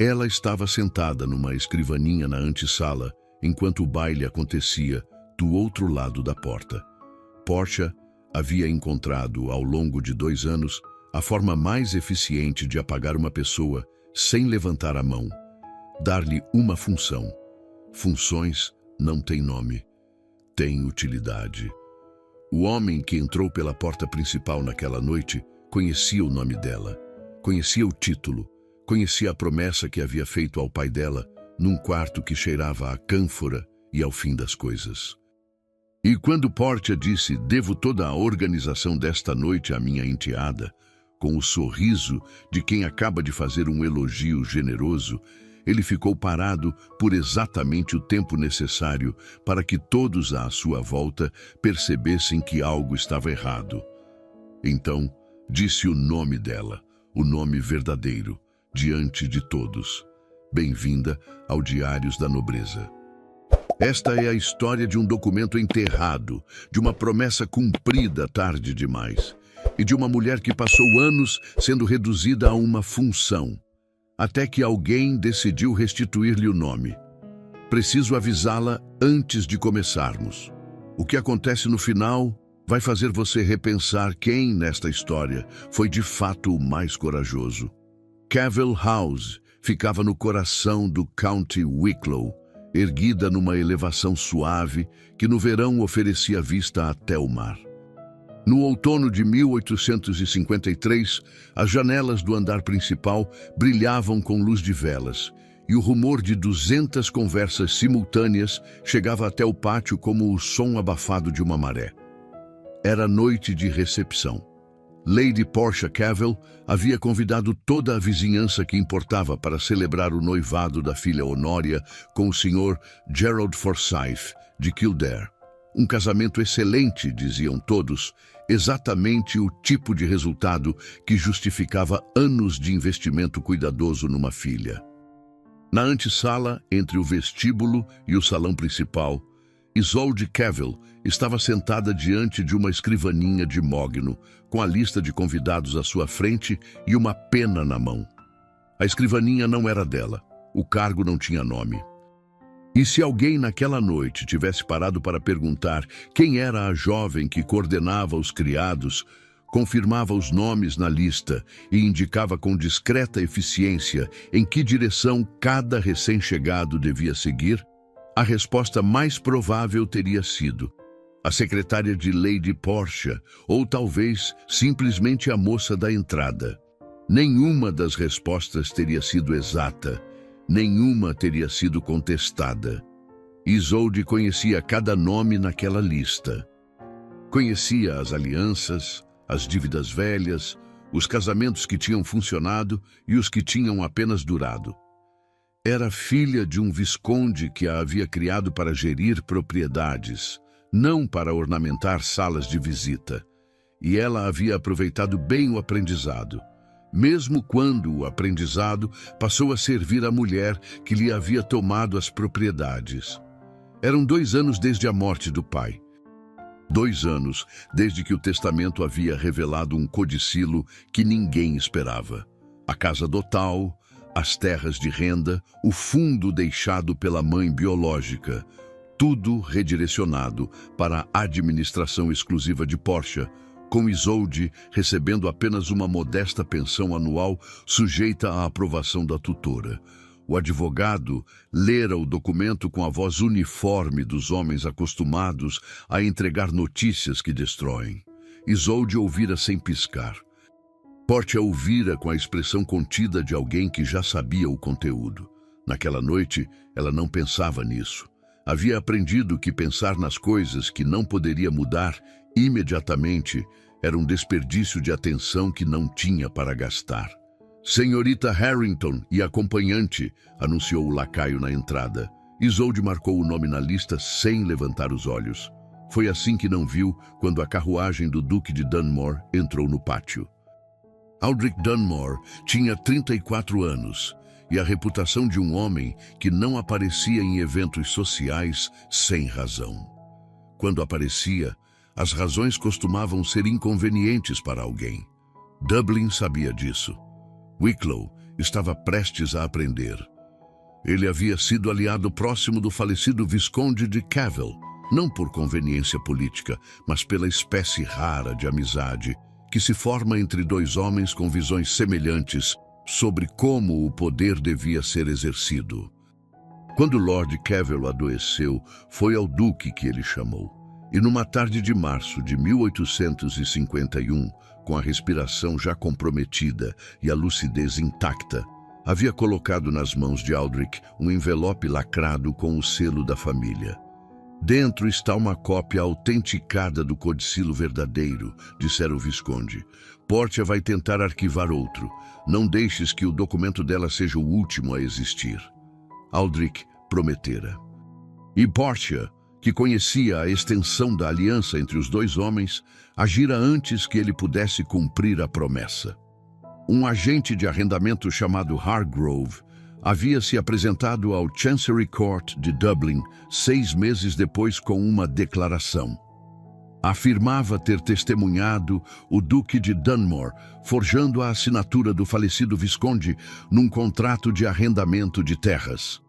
Ela estava sentada numa escrivaninha na antessala, enquanto o baile acontecia do outro lado da porta. Portia havia encontrado, ao longo de 2 anos, a forma mais eficiente de apagar uma pessoa sem levantar a mão. Dar-lhe uma função. Funções não têm nome, têm utilidade. O homem que entrou pela porta principal naquela noite conhecia o nome dela, conhecia o título, conhecia a promessa que havia feito ao pai dela num quarto que cheirava a cânfora e ao fim das coisas. E quando Portia disse: "Devo toda a organização desta noite à minha enteada", com o sorriso de quem acaba de fazer um elogio generoso, ele ficou parado por exatamente o tempo necessário para que todos à sua volta percebessem que algo estava errado. Então, disse o nome dela, o nome verdadeiro, diante de todos. Bem-vinda ao Diários da Nobreza. Esta é a história de um documento enterrado, de uma promessa cumprida tarde demais, e de uma mulher que passou anos sendo reduzida a uma função, até que alguém decidiu restituir-lhe o nome. Preciso avisá-la antes de começarmos. O que acontece no final vai fazer você repensar quem, nesta história, foi de fato o mais corajoso. Cavell House ficava no coração do County Wicklow, erguida numa elevação suave que no verão oferecia vista até o mar. No outono de 1853, as janelas do andar principal brilhavam com luz de velas, e o rumor de 200 conversas simultâneas chegava até o pátio como o som abafado de uma maré. Era noite de recepção. Lady Portia Cavell havia convidado toda a vizinhança que importava para celebrar o noivado da filha Honória com o Sr. Gerald Forsyth, de Kildare. Um casamento excelente, diziam todos, exatamente o tipo de resultado que justificava anos de investimento cuidadoso numa filha. Na antessala, entre o vestíbulo e o salão principal, Isolde Cavell estava sentada diante de uma escrivaninha de mogno, com a lista de convidados à sua frente e uma pena na mão. A escrivaninha não era dela, o cargo não tinha nome. E se alguém naquela noite tivesse parado para perguntar quem era a jovem que coordenava os criados, confirmava os nomes na lista e indicava com discreta eficiência em que direção cada recém-chegado devia seguir, a resposta mais provável teria sido a secretária de Lady Portia, ou talvez simplesmente a moça da entrada. Nenhuma das respostas teria sido exata, nenhuma teria sido contestada. Isolde conhecia cada nome naquela lista. Conhecia as alianças, as dívidas velhas, os casamentos que tinham funcionado e os que tinham apenas durado. Era filha de um visconde que a havia criado para gerir propriedades, não para ornamentar salas de visita. E ela havia aproveitado bem o aprendizado, mesmo quando o aprendizado passou a servir a mulher que lhe havia tomado as propriedades. Eram 2 anos desde a morte do pai. 2 anos desde que o testamento havia revelado um codicilo que ninguém esperava. A casa dotal, as terras de renda, o fundo deixado pela mãe biológica, tudo redirecionado para a administração exclusiva de Portia, com Isolde recebendo apenas uma modesta pensão anual sujeita à aprovação da tutora. O advogado lera o documento com a voz uniforme dos homens acostumados a entregar notícias que destroem. Isolde ouvira sem piscar. Portia ouvira com a expressão contida de alguém que já sabia o conteúdo. Naquela noite, ela não pensava nisso. Havia aprendido que pensar nas coisas que não poderia mudar imediatamente era um desperdício de atenção que não tinha para gastar. Senhorita Harrington e acompanhante, anunciou o lacaio na entrada. Isolde marcou o nome na lista sem levantar os olhos. Foi assim que não viu quando a carruagem do Duque de Dunmore entrou no pátio. Aldrich Dunmore tinha 34 anos e a reputação de um homem que não aparecia em eventos sociais sem razão. Quando aparecia, as razões costumavam ser inconvenientes para alguém. Dublin sabia disso. Wicklow estava prestes a aprender. Ele havia sido aliado próximo do falecido Visconde de Cavell, não por conveniência política, mas pela espécie rara de amizade que se forma entre dois homens com visões semelhantes sobre como o poder devia ser exercido. Quando Lord Cavell adoeceu, foi ao Duque que ele chamou. E numa tarde de março de 1851, com a respiração já comprometida e a lucidez intacta, havia colocado nas mãos de Aldrich um envelope lacrado com o selo da família. Dentro está uma cópia autenticada do codicilo verdadeiro, dissera o Visconde. Portia vai tentar arquivar outro. Não deixes que o documento dela seja o último a existir. Aldrich prometera. E Portia, que conhecia a extensão da aliança entre os dois homens, agira antes que ele pudesse cumprir a promessa. Um agente de arrendamento chamado Hargrove havia se apresentado ao Chancery Court de Dublin 6 meses depois com uma declaração. Afirmava ter testemunhado o Duque de Dunmore forjando a assinatura do falecido Visconde num contrato de arrendamento de terras.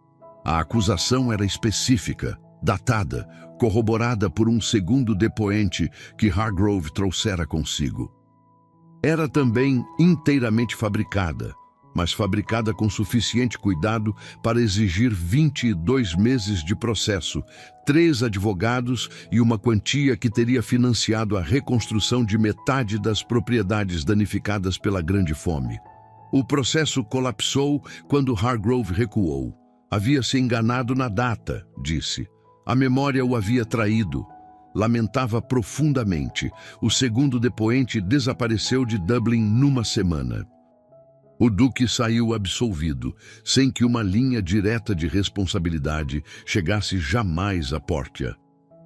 A acusação era específica, datada, corroborada por um segundo depoente que Hargrove trouxera consigo. Era também inteiramente fabricada, mas fabricada com suficiente cuidado para exigir 22 meses de processo, 3 advogados e uma quantia que teria financiado a reconstrução de metade das propriedades danificadas pela Grande Fome. O processo colapsou quando Hargrove recuou. Havia se enganado na data, disse. A memória o havia traído. Lamentava profundamente. O segundo depoente desapareceu de Dublin numa semana. O Duque saiu absolvido, sem que uma linha direta de responsabilidade chegasse jamais a Portia,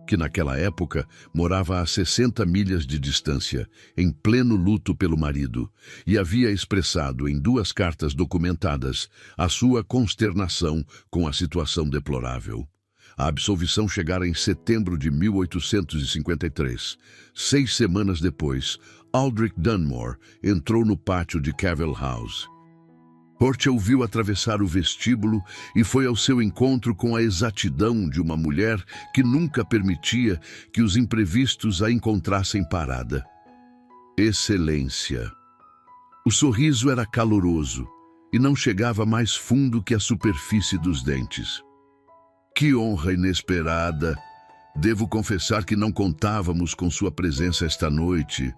que naquela época morava a 60 milhas de distância, em pleno luto pelo marido, e havia expressado em 2 cartas documentadas a sua consternação com a situação deplorável. A absolvição chegara em setembro de 1853. 6 semanas depois, Aldrich Dunmore entrou no pátio de Cavell House. Portia o viu atravessar o vestíbulo e foi ao seu encontro com a exatidão de uma mulher que nunca permitia que os imprevistos a encontrassem parada. Excelência. O sorriso era caloroso e não chegava mais fundo que a superfície dos dentes. Que honra inesperada! Devo confessar que não contávamos com sua presença esta noite.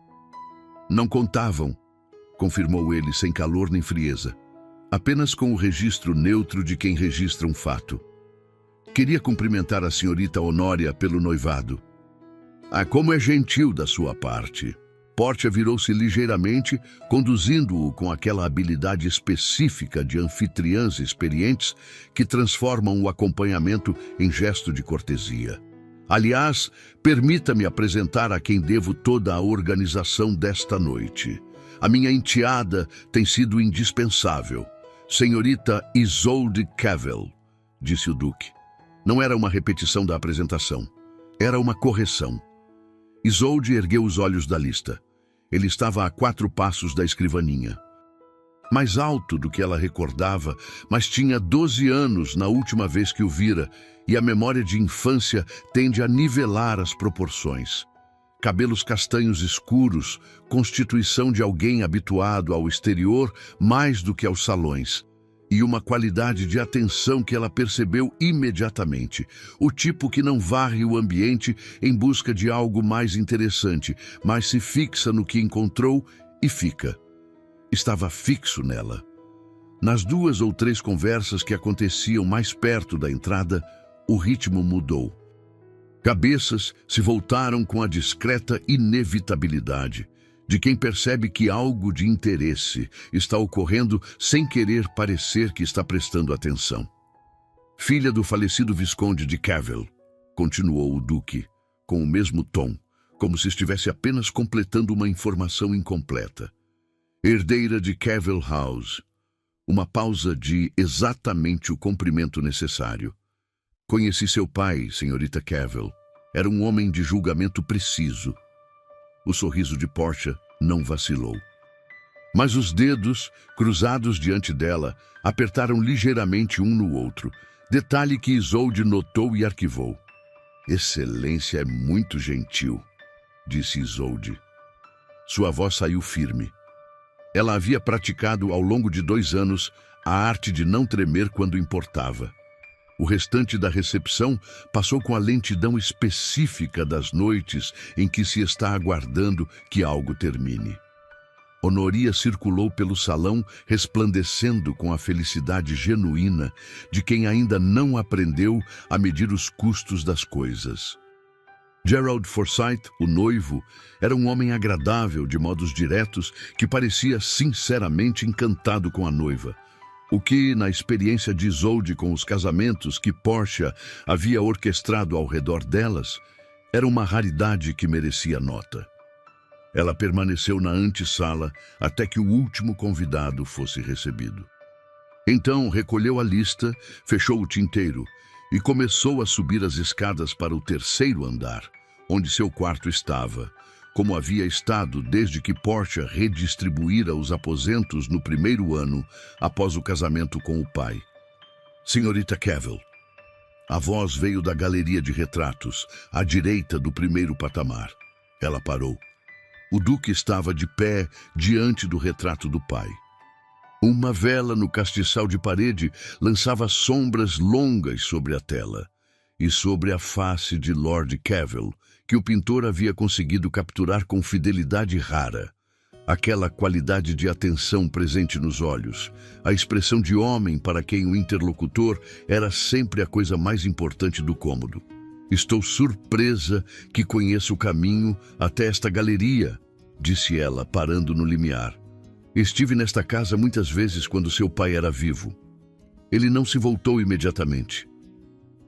Não contavam, confirmou ele sem calor nem frieza, apenas com o registro neutro de quem registra um fato. Queria cumprimentar a senhorita Honória pelo noivado. Ah, como é gentil da sua parte. Portia virou-se ligeiramente, conduzindo-o com aquela habilidade específica de anfitriãs experientes que transformam o acompanhamento em gesto de cortesia. Aliás, permita-me apresentar a quem devo toda a organização desta noite. A minha enteada tem sido indispensável. Senhorita Isolde Cavell, disse o Duque. Não era uma repetição da apresentação. Era uma correção. Isolde ergueu os olhos da lista. Ele estava a 4 passos da escrivaninha. Mais alto do que ela recordava, mas tinha 12 anos na última vez que o vira, e a memória de infância tende a nivelar as proporções. Cabelos castanhos escuros, constituição de alguém habituado ao exterior mais do que aos salões, e uma qualidade de atenção que ela percebeu imediatamente, o tipo que não varre o ambiente em busca de algo mais interessante, mas se fixa no que encontrou e fica. Estava fixo nela. Nas 2 ou 3 conversas que aconteciam mais perto da entrada, o ritmo mudou. Cabeças se voltaram com a discreta inevitabilidade de quem percebe que algo de interesse está ocorrendo sem querer parecer que está prestando atenção. Filha do falecido Visconde de Cavell, continuou o Duque, com o mesmo tom, como se estivesse apenas completando uma informação incompleta. Herdeira de Cavell House. Uma pausa de exatamente o comprimento necessário. Conheci seu pai, senhorita Cavell. Era um homem de julgamento preciso. O sorriso de Portia não vacilou. Mas os dedos, cruzados diante dela, apertaram ligeiramente um no outro, detalhe que Isolde notou e arquivou. Excelência é muito gentil, disse Isolde. Sua voz saiu firme. Ela havia praticado ao longo de 2 anos a arte de não tremer quando importava. O restante da recepção passou com a lentidão específica das noites em que se está aguardando que algo termine. Honoria circulou pelo salão resplandecendo com a felicidade genuína de quem ainda não aprendeu a medir os custos das coisas. Gerald Forsyth, o noivo, era um homem agradável de modos diretos que parecia sinceramente encantado com a noiva, o que, na experiência de Isolde com os casamentos que Portia havia orquestrado ao redor delas, era uma raridade que merecia nota. Ela permaneceu na antessala até que o último convidado fosse recebido. Então recolheu a lista, fechou o tinteiro e começou a subir as escadas para o 3º andar, onde seu quarto estava, como havia estado desde que Portia redistribuíra os aposentos no 1º ano após o casamento com o pai. Senhorita Cavill. A voz veio da galeria de retratos, à direita do 1º patamar. Ela parou. O duque estava de pé diante do retrato do pai. Uma vela no castiçal de parede lançava sombras longas sobre a tela e sobre a face de Lord Cavill, que o pintor havia conseguido capturar com fidelidade rara. Aquela qualidade de atenção presente nos olhos, a expressão de homem para quem o interlocutor era sempre a coisa mais importante do cômodo. Estou surpresa que conheça o caminho até esta galeria, disse ela, parando no limiar. Estive nesta casa muitas vezes quando seu pai era vivo. Ele não se voltou imediatamente.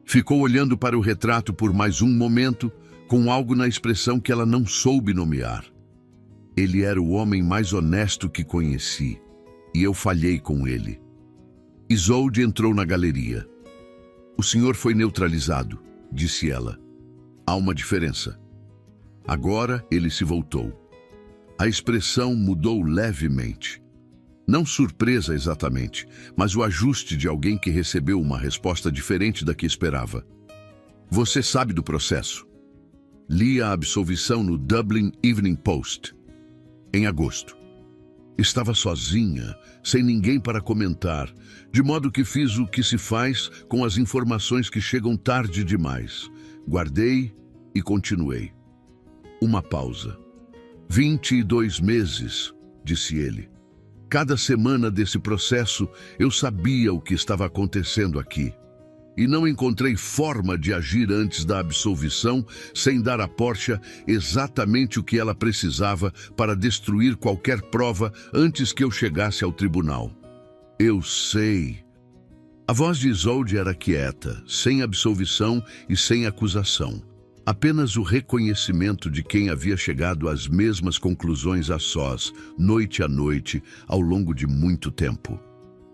Ficou olhando para o retrato por mais um momento, com algo na expressão que ela não soube nomear. Ele era o homem mais honesto que conheci, e eu falhei com ele. Isolde entrou na galeria. O senhor foi neutralizado, disse ela. Há uma diferença. Agora ele se voltou. A expressão mudou levemente. Não surpresa exatamente, mas o ajuste de alguém que recebeu uma resposta diferente da que esperava. Você sabe do processo. Li a absolvição no Dublin Evening Post, em agosto. Estava sozinha, sem ninguém para comentar, de modo que fiz o que se faz com as informações que chegam tarde demais. Guardei e continuei. Uma pausa. 22 meses, disse ele. Cada semana desse processo eu sabia o que estava acontecendo aqui. E não encontrei forma de agir antes da absolvição sem dar a Portia exatamente o que ela precisava para destruir qualquer prova antes que eu chegasse ao tribunal. Eu sei. A voz de Isolde era quieta, sem absolvição e sem acusação. Apenas o reconhecimento de quem havia chegado às mesmas conclusões a sós, noite a noite, ao longo de muito tempo.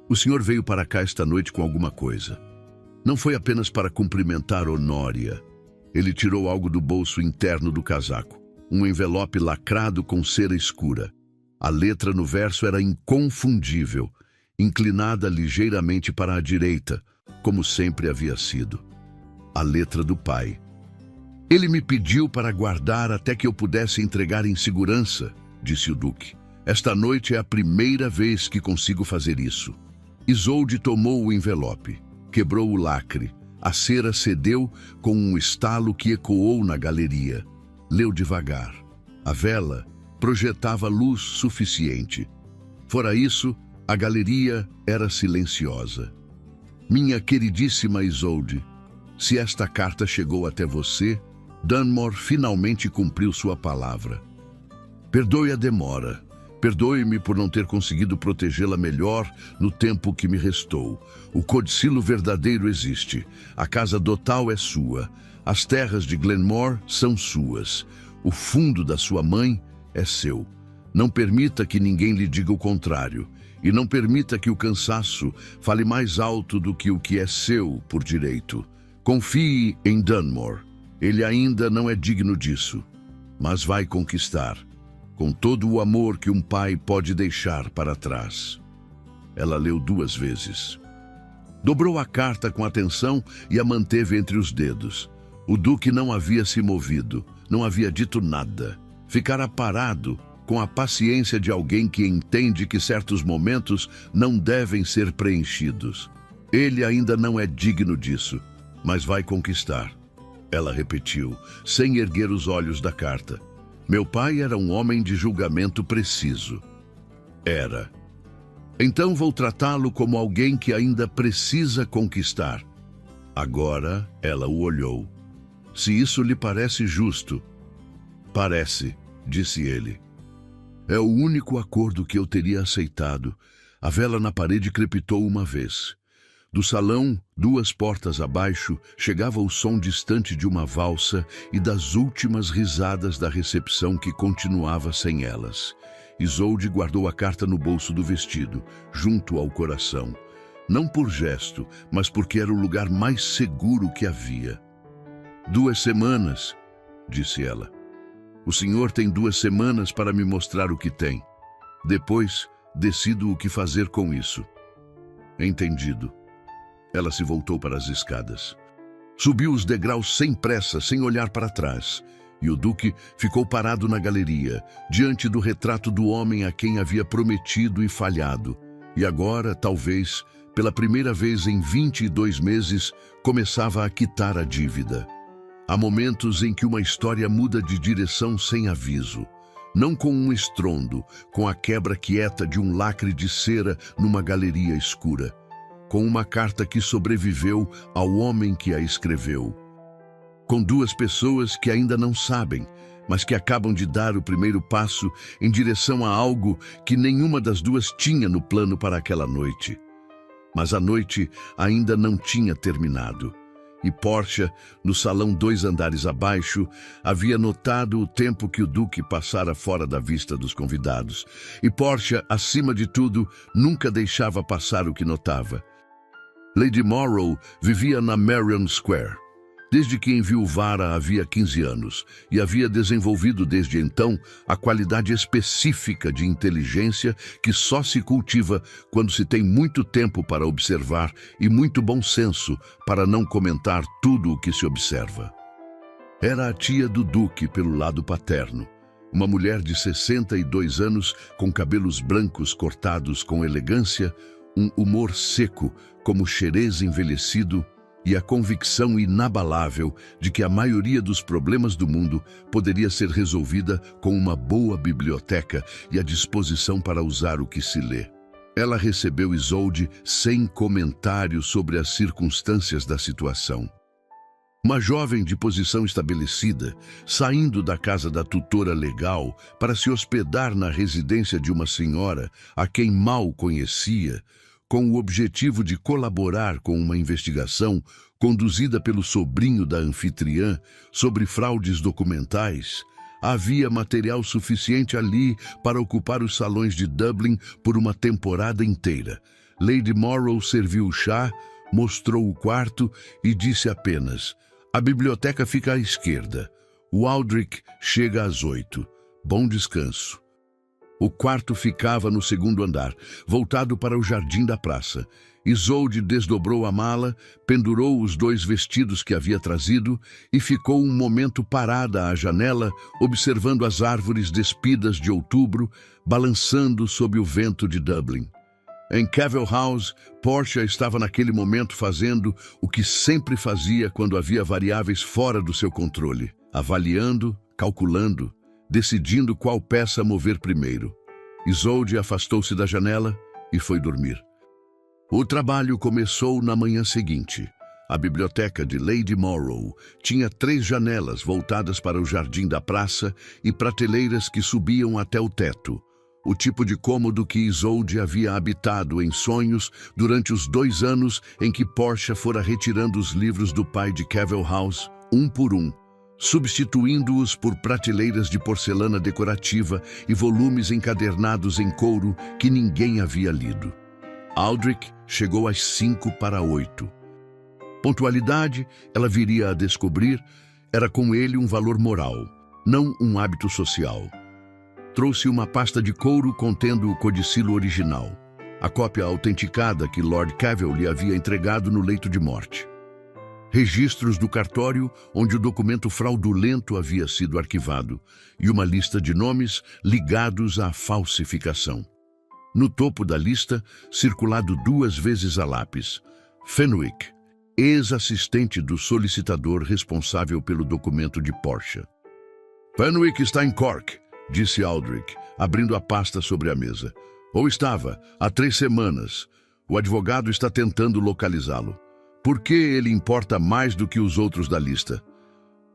O senhor veio para cá esta noite com alguma coisa. Não foi apenas para cumprimentar Honória. Ele tirou algo do bolso interno do casaco, um envelope lacrado com cera escura. A letra no verso era inconfundível, inclinada ligeiramente para a direita, como sempre havia sido. A letra do pai. Ele me pediu para guardar até que eu pudesse entregar em segurança, disse o duque. Esta noite é a primeira vez que consigo fazer isso. Isolde tomou o envelope. Quebrou o lacre. A cera cedeu com um estalo que ecoou na galeria. Leu devagar. A vela projetava luz suficiente. Fora isso, a galeria era silenciosa. Minha queridíssima Isolde, se esta carta chegou até você, Dunmore finalmente cumpriu sua palavra. Perdoe a demora. Perdoe-me por não ter conseguido protegê-la melhor no tempo que me restou. O codicilo verdadeiro existe. A casa dotal é sua. As terras de Glenmore são suas. O fundo da sua mãe é seu. Não permita que ninguém lhe diga o contrário. E não permita que o cansaço fale mais alto do que o que é seu por direito. Confie em Dunmore. Ele ainda não é digno disso, mas vai conquistar. com todo o amor que um pai pode deixar para trás. Ela leu 2 vezes. Dobrou a carta com atenção e a manteve entre os dedos. O Duque não havia se movido, não havia dito nada. Ficara parado, com a paciência de alguém que entende que certos momentos não devem ser preenchidos. Ele ainda não é digno disso, mas vai conquistar. Ela repetiu, sem erguer os olhos da carta. Meu pai era um homem de julgamento preciso. Era. Então vou tratá-lo como alguém que ainda precisa conquistar. Agora ela o olhou. Se isso lhe parece justo. Parece, disse ele. É o único acordo que eu teria aceitado. A vela na parede crepitou uma vez. Do salão, 2 portas abaixo, chegava o som distante de uma valsa e das últimas risadas da recepção que continuava sem elas. Isolde guardou a carta no bolso do vestido, junto ao coração. Não por gesto, mas porque era o lugar mais seguro que havia. 2 semanas, disse ela. O senhor tem 2 semanas para me mostrar o que tem. Depois, decido o que fazer com isso. Entendido. Ela se voltou para as escadas. Subiu os degraus sem pressa, sem olhar para trás. E o Duque ficou parado na galeria, diante do retrato do homem a quem havia prometido e falhado. E agora, talvez, pela primeira vez em 22 meses, começava a quitar a dívida. Há momentos em que uma história muda de direção sem aviso. Não com um estrondo, com a quebra quieta de um lacre de cera numa galeria escura. Com uma carta que sobreviveu ao homem que a escreveu. Com 2 pessoas que ainda não sabem, mas que acabam de dar o primeiro passo em direção a algo que nenhuma das 2 tinha no plano para aquela noite. Mas a noite ainda não tinha terminado. E Portia, no salão 2 andares abaixo, havia notado o tempo que o Duque passara fora da vista dos convidados. E Portia, acima de tudo, nunca deixava passar o que notava. Lady Morrow vivia na Merrion Square, desde que enviuvara havia 15 anos, e havia desenvolvido desde então a qualidade específica de inteligência que só se cultiva quando se tem muito tempo para observar e muito bom senso para não comentar tudo o que se observa. Era a tia do Duque pelo lado paterno, uma mulher de 62 anos com cabelos brancos cortados com elegância, um humor seco como xerez envelhecido e a convicção inabalável de que a maioria dos problemas do mundo poderia ser resolvida com uma boa biblioteca e a disposição para usar o que se lê. Ela recebeu Isolde sem comentário sobre as circunstâncias da situação. Uma jovem de posição estabelecida, saindo da casa da tutora legal para se hospedar na residência de uma senhora a quem mal conhecia, com o objetivo de colaborar com uma investigação conduzida pelo sobrinho da anfitriã sobre fraudes documentais, havia material suficiente ali para ocupar os salões de Dublin por uma temporada inteira. Lady Morrow serviu o chá, mostrou o quarto e disse apenas: a biblioteca fica à esquerda. O Aldrich chega às 8. Bom descanso. O quarto ficava no 2º andar, voltado para o jardim da praça. Isolde desdobrou a mala, pendurou os 2 vestidos que havia trazido e ficou um momento parada à janela, observando as árvores despidas de outubro, balançando sob o vento de Dublin. Em Cavell House, Portia estava naquele momento fazendo o que sempre fazia quando havia variáveis fora do seu controle, avaliando, calculando, decidindo qual peça mover primeiro. Isolde afastou-se da janela e foi dormir. O trabalho começou na manhã seguinte. A biblioteca de Lady Morrow tinha 3 janelas voltadas para o jardim da praça e prateleiras que subiam até o teto. O tipo de cômodo que Isolde havia habitado em sonhos durante os 2 anos em que Portia fora retirando os livros do pai de Cavell House, um por um, substituindo-os por prateleiras de porcelana decorativa e volumes encadernados em couro que ninguém havia lido. Aldrich chegou às 7:55. Pontualidade, ela viria a descobrir, era com ele um valor moral, não um hábito social. trouxe uma pasta de couro contendo o codicilo original, a cópia autenticada que Lord Cavell lhe havia entregado no leito de morte. Registros do cartório onde o documento fraudulento havia sido arquivado e uma lista de nomes ligados à falsificação. No topo da lista, circulado 2 vezes a lápis, Fenwick, ex-assistente do solicitador responsável pelo documento de Portia. Fenwick está em Cork, disse Aldrich, abrindo a pasta sobre a mesa. Ou estava, há 3 semanas. O advogado está tentando localizá-lo. Por que ele importa mais do que os outros da lista?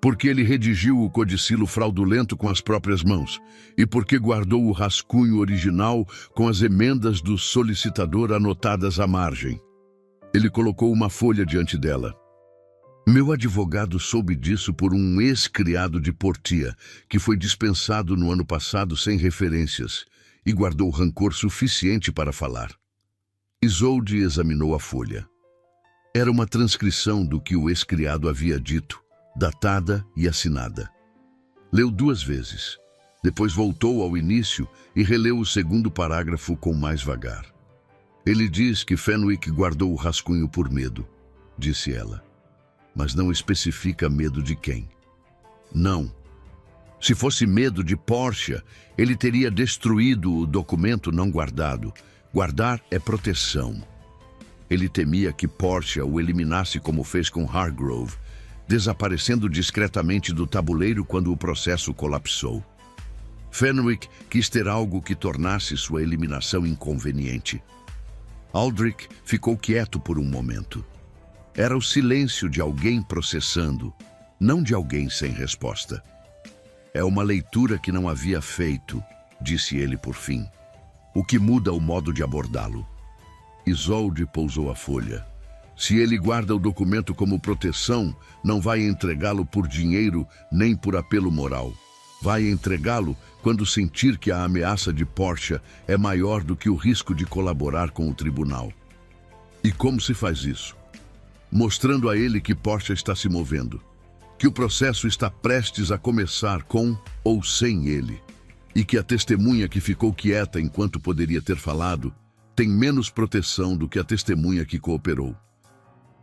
Porque ele redigiu o codicilo fraudulento com as próprias mãos e porque guardou o rascunho original com as emendas do solicitador anotadas à margem. Ele colocou uma folha diante dela. Meu advogado soube disso por um ex-criado de Portia, que foi dispensado no ano passado sem referências e guardou rancor suficiente para falar. Isolde examinou a folha. Era uma transcrição do que o ex-criado havia dito, datada e assinada. Leu 2 vezes. Depois voltou ao início e releu o 2º parágrafo com mais vagar. Ele diz que Fenwick guardou o rascunho por medo, disse ela. Mas não especifica medo de quem. Não. Se fosse medo de Portia, ele teria destruído o documento não guardado. Guardar é proteção. Ele temia que Portia o eliminasse como fez com Hargrove, desaparecendo discretamente do tabuleiro quando o processo colapsou. Fenwick quis ter algo que tornasse sua eliminação inconveniente. Aldrich ficou quieto por um momento. Era o silêncio de alguém processando, não de alguém sem resposta. É uma leitura que não havia feito, disse ele por fim, o que muda o modo de abordá-lo. Isolde pousou a folha. Se ele guarda o documento como proteção, não vai entregá-lo por dinheiro nem por apelo moral. Vai entregá-lo quando sentir que a ameaça de Portia é maior do que o risco de colaborar com o tribunal. E como se faz isso? Mostrando a ele que Portia está se movendo, que o processo está prestes a começar com ou sem ele, e que a testemunha que ficou quieta enquanto poderia ter falado tem menos proteção do que a testemunha que cooperou.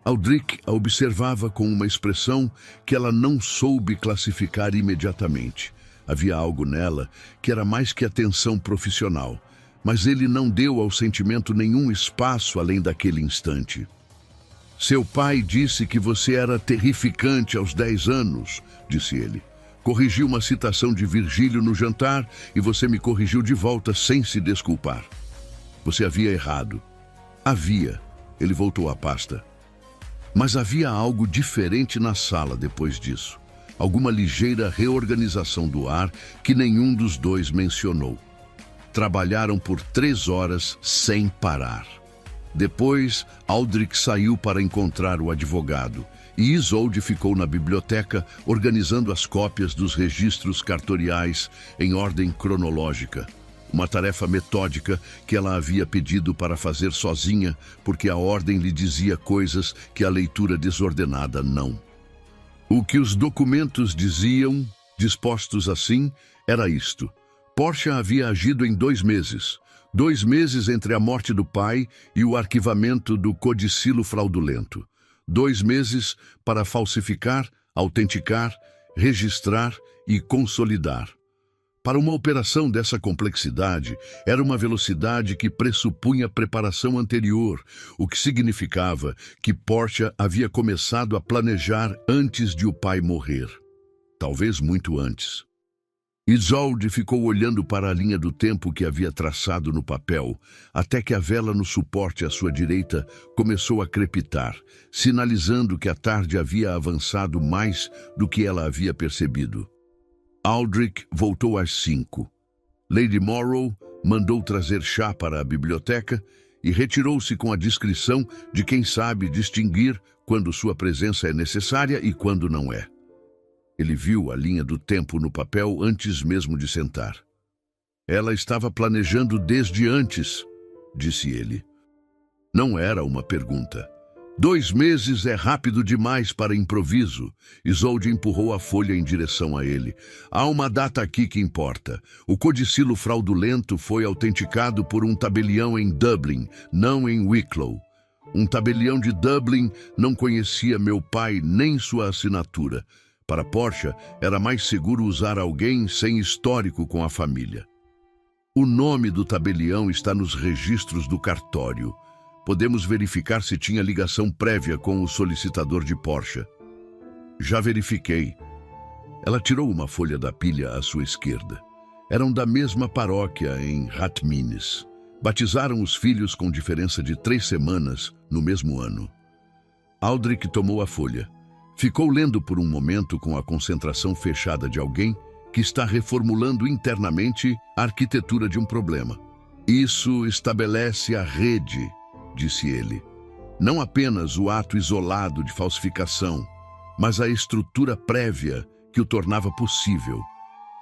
Aldrich a observava com uma expressão que ela não soube classificar imediatamente. Havia algo nela que era mais que atenção profissional, mas ele não deu ao sentimento nenhum espaço além daquele instante. Seu pai disse que você era terrificante aos 10 anos, disse ele. Corrigiu uma citação de Virgílio no jantar e você me corrigiu de volta sem se desculpar. Você havia errado. Havia. Ele voltou à pasta. Mas havia algo diferente na sala depois disso. Alguma ligeira reorganização do ar que nenhum dos dois mencionou. Trabalharam por 3 horas sem parar. Depois, Aldrich saiu para encontrar o advogado e Isolde ficou na biblioteca organizando as cópias dos registros cartoriais em ordem cronológica. Uma tarefa metódica que ela havia pedido para fazer sozinha, porque a ordem lhe dizia coisas que a leitura desordenada não. O que os documentos diziam, dispostos assim, era isto. Portia havia agido em 2 meses. 2 meses entre a morte do pai e o arquivamento do codicilo fraudulento. 2 meses para falsificar, autenticar, registrar e consolidar. Para uma operação dessa complexidade, era uma velocidade que pressupunha preparação anterior, o que significava que Portia havia começado a planejar antes de o pai morrer. Talvez muito antes. Isolde ficou olhando para a linha do tempo que havia traçado no papel, até que a vela no suporte à sua direita começou a crepitar, sinalizando que a tarde havia avançado mais do que ela havia percebido. Aldrich voltou às 5. Lady Morrow mandou trazer chá para a biblioteca e retirou-se com a discrição de quem sabe distinguir quando sua presença é necessária e quando não é. Ele viu a linha do tempo no papel antes mesmo de sentar. Ela estava planejando desde antes, disse ele. Não era uma pergunta. 2 meses é rápido demais para improviso. Isolde empurrou a folha em direção a ele. Há uma data aqui que importa. O codicilo fraudulento foi autenticado por um tabelião em Dublin, não em Wicklow. Um tabelião de Dublin não conhecia meu pai nem sua assinatura. Para Portia, era mais seguro usar alguém sem histórico com a família. O nome do tabelião está nos registros do cartório. Podemos verificar se tinha ligação prévia com o solicitador de Portia. Já verifiquei. Ela tirou uma folha da pilha à sua esquerda. Eram da mesma paróquia em Rathmines. Batizaram os filhos com diferença de 3 semanas no mesmo ano. Aldrich tomou a folha. Ficou lendo por um momento com a concentração fechada de alguém que está reformulando internamente a arquitetura de um problema. Isso estabelece a rede, disse ele. Não apenas o ato isolado de falsificação, mas a estrutura prévia que o tornava possível.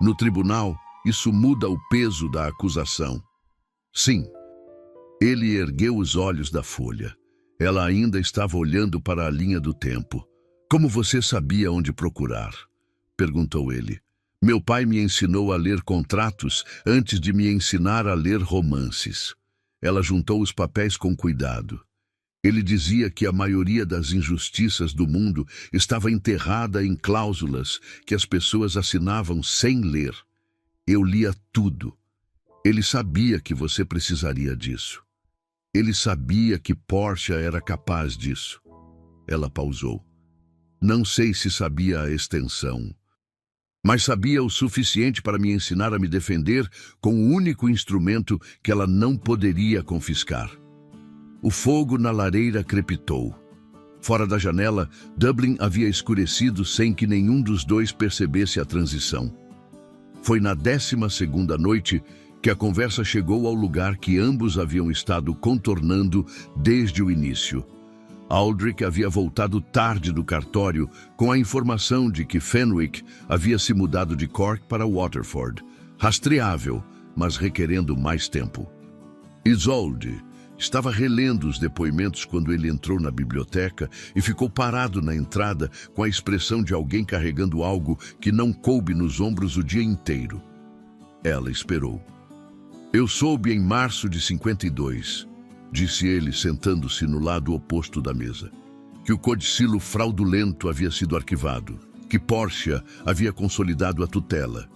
No tribunal, isso muda o peso da acusação. Sim. Ele ergueu os olhos da folha. Ela ainda estava olhando para a linha do tempo. Como você sabia onde procurar? Perguntou ele. Meu pai me ensinou a ler contratos antes de me ensinar a ler romances. Ela juntou os papéis com cuidado. Ele dizia que a maioria das injustiças do mundo estava enterrada em cláusulas que as pessoas assinavam sem ler. Eu lia tudo. Ele sabia que você precisaria disso. Ele sabia que Portia era capaz disso. Ela pausou. Não sei se sabia a extensão, mas sabia o suficiente para me ensinar a me defender com o único instrumento que ela não poderia confiscar. O fogo na lareira crepitou. Fora da janela, Dublin havia escurecido sem que nenhum dos dois percebesse a transição. Foi na 12ª noite que a conversa chegou ao lugar que ambos haviam estado contornando desde o início. Aldrich havia voltado tarde do cartório com a informação de que Fenwick havia se mudado de Cork para Waterford, rastreável, mas requerendo mais tempo. Isolde estava relendo os depoimentos quando ele entrou na biblioteca e ficou parado na entrada com a expressão de alguém carregando algo que não coube nos ombros o dia inteiro. Ela esperou. Eu soube em março de 52, disse ele sentando-se no lado oposto da mesa, que o codicilo fraudulento havia sido arquivado, que Portia havia consolidado a tutela,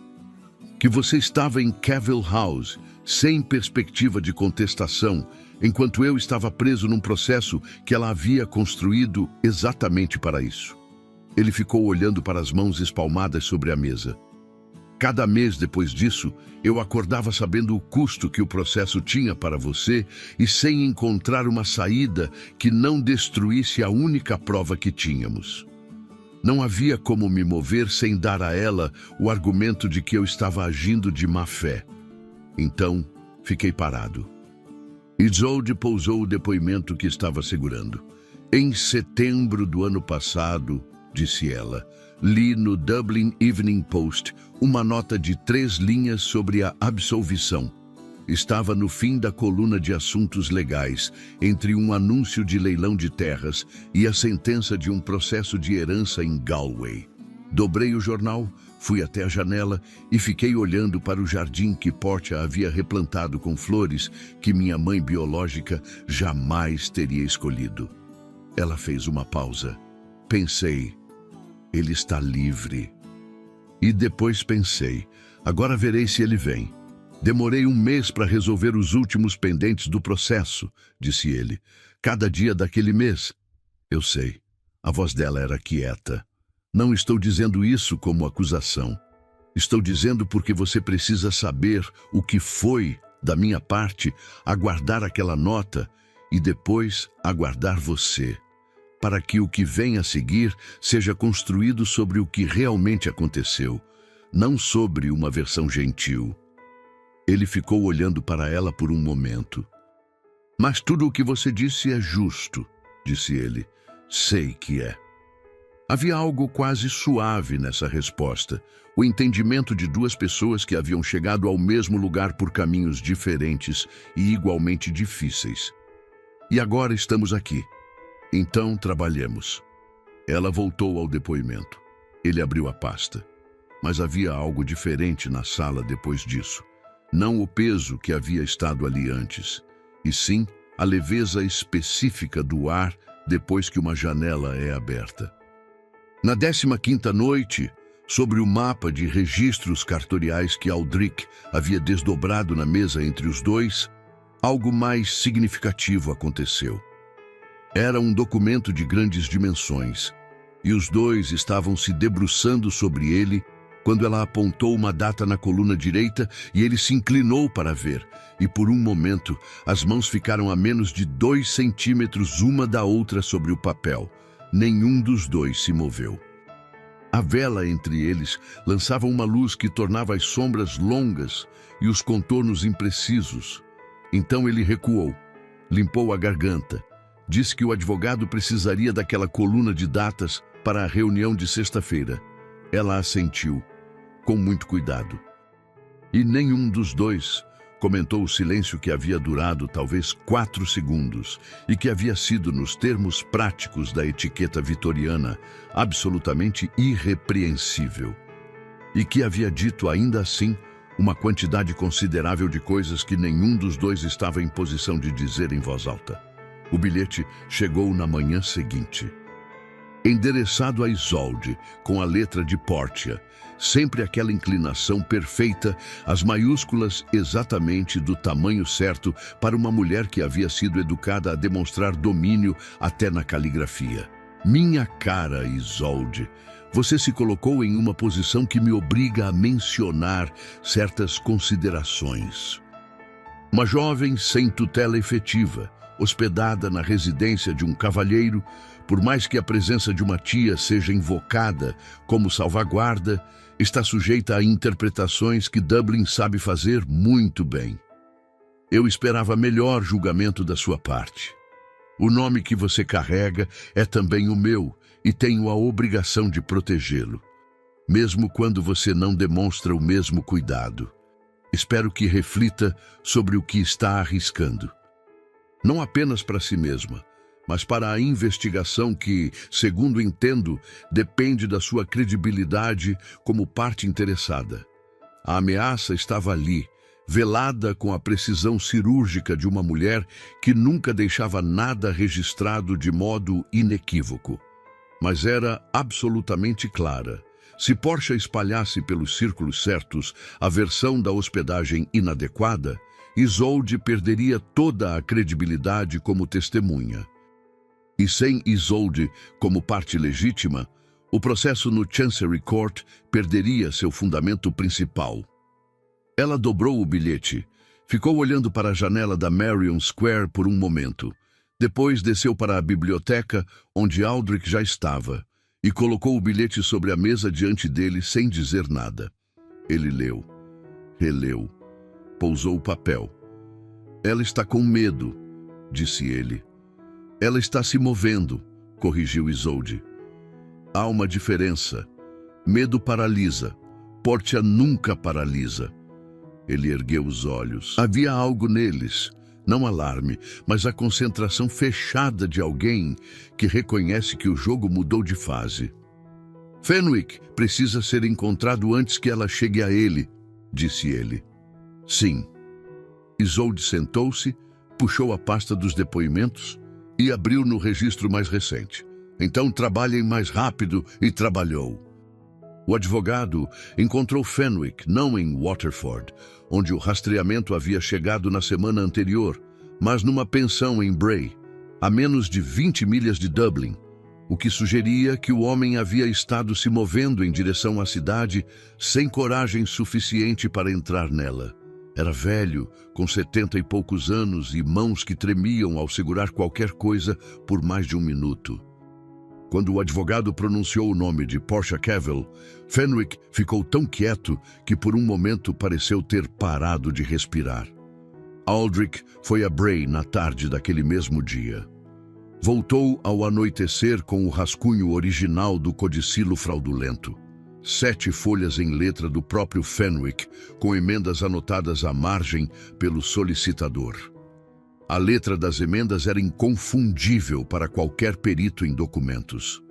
que você estava em Cavill House, sem perspectiva de contestação, enquanto eu estava preso num processo que ela havia construído exatamente para isso. Ele ficou olhando para as mãos espalmadas sobre a mesa. Cada mês depois disso, eu acordava sabendo o custo que o processo tinha para você e sem encontrar uma saída que não destruísse a única prova que tínhamos. Não havia como me mover sem dar a ela o argumento de que eu estava agindo de má fé. Então, fiquei parado. Isolde pousou o depoimento que estava segurando. Em setembro do ano passado, disse ela, li no Dublin Evening Post uma nota de 3 linhas sobre a absolvição. Estava no fim da coluna de assuntos legais, entre um anúncio de leilão de terras e a sentença de um processo de herança em Galway. Dobrei o jornal, fui até a janela e fiquei olhando para o jardim que Portia havia replantado com flores que minha mãe biológica jamais teria escolhido. Ela fez uma pausa. Pensei, ele está livre. E depois pensei, agora verei se ele vem. Demorei 1 mês para resolver os últimos pendentes do processo, disse ele. Cada dia daquele mês. Eu sei. A voz dela era quieta. Não estou dizendo isso como acusação. Estou dizendo porque você precisa saber o que foi, da minha parte, aguardar aquela nota e depois aguardar você, para que o que vem a seguir seja construído sobre o que realmente aconteceu, não sobre uma versão gentil. Ele ficou olhando para ela por um momento. Mas tudo o que você disse é justo, disse ele. Sei que é. Havia algo quase suave nessa resposta, o entendimento de 2 pessoas que haviam chegado ao mesmo lugar por caminhos diferentes e igualmente difíceis. E agora estamos aqui. Então trabalhemos. Ela voltou ao depoimento. Ele abriu a pasta. Mas havia algo diferente na sala depois disso. Não o peso que havia estado ali antes, e sim a leveza específica do ar depois que uma janela é aberta. Na 15ª noite, sobre o mapa de registros cartoriais que Aldrich havia desdobrado na mesa entre os dois, algo mais significativo aconteceu. Era um documento de grandes dimensões, e os dois estavam se debruçando sobre ele quando ela apontou uma data na coluna direita e ele se inclinou para ver, e por um momento as mãos ficaram a menos de 2 centímetros uma da outra sobre o papel. Nenhum dos dois se moveu. A vela entre eles lançava uma luz que tornava as sombras longas e os contornos imprecisos. Então ele recuou, limpou a garganta, disse que o advogado precisaria daquela coluna de datas para a reunião de sexta-feira. Ela assentiu, com muito cuidado. E nenhum dos dois comentou o silêncio que havia durado talvez 4 segundos e que havia sido, nos termos práticos da etiqueta vitoriana, absolutamente irrepreensível. E que havia dito, ainda assim, uma quantidade considerável de coisas que nenhum dos dois estava em posição de dizer em voz alta. O bilhete chegou na manhã seguinte. Endereçado a Isolde, com a letra de Portia, sempre aquela inclinação perfeita, as maiúsculas exatamente do tamanho certo para uma mulher que havia sido educada a demonstrar domínio até na caligrafia. Minha cara, Isolde, você se colocou em uma posição que me obriga a mencionar certas considerações. Uma jovem sem tutela efetiva, hospedada na residência de um cavalheiro, por mais que a presença de uma tia seja invocada como salvaguarda, está sujeita a interpretações que Dublin sabe fazer muito bem. Eu esperava melhor julgamento da sua parte. O nome que você carrega é também o meu e tenho a obrigação de protegê-lo, mesmo quando você não demonstra o mesmo cuidado. Espero que reflita sobre o que está arriscando. Não apenas para si mesma, mas para a investigação que, segundo entendo, depende da sua credibilidade como parte interessada. A ameaça estava ali, velada com a precisão cirúrgica de uma mulher que nunca deixava nada registrado de modo inequívoco. Mas era absolutamente clara. Se Portia espalhasse pelos círculos certos a versão da hospedagem inadequada, Isolde perderia toda a credibilidade como testemunha. E sem Isolde como parte legítima, o processo no Chancery Court perderia seu fundamento principal. Ela dobrou o bilhete, ficou olhando para a janela da Marion Square por um momento. Depois desceu para a biblioteca, onde Aldrich já estava, e colocou o bilhete sobre a mesa diante dele sem dizer nada. Ele leu, releu, pousou o papel. Ela está com medo, disse ele. Ela está se movendo, corrigiu Isolde. Há uma diferença. Medo paralisa. Portia nunca paralisa. Ele ergueu os olhos. Havia algo neles, não alarme, mas a concentração fechada de alguém que reconhece que o jogo mudou de fase. Fenwick precisa ser encontrado antes que ela chegue a ele, disse ele. Sim. Isolde sentou-se, puxou a pasta dos depoimentos e abriu no registro mais recente. Então trabalhem mais rápido, e trabalhou. O advogado encontrou Fenwick não em Waterford, onde o rastreamento havia chegado na semana anterior, mas numa pensão em Bray, a menos de 20 milhas de Dublin, o que sugeria que o homem havia estado se movendo em direção à cidade sem coragem suficiente para entrar nela. Era velho, com 70 e poucos anos e mãos que tremiam ao segurar qualquer coisa por mais de um minuto. Quando o advogado pronunciou o nome de Portia Cavell, Fenwick ficou tão quieto que por um momento pareceu ter parado de respirar. Aldrich foi a Bray na tarde daquele mesmo dia. Voltou ao anoitecer com o rascunho original do codicilo fraudulento. 7 folhas em letra do próprio Fenwick, com emendas anotadas à margem pelo solicitador. A letra das emendas era inconfundível para qualquer perito em documentos.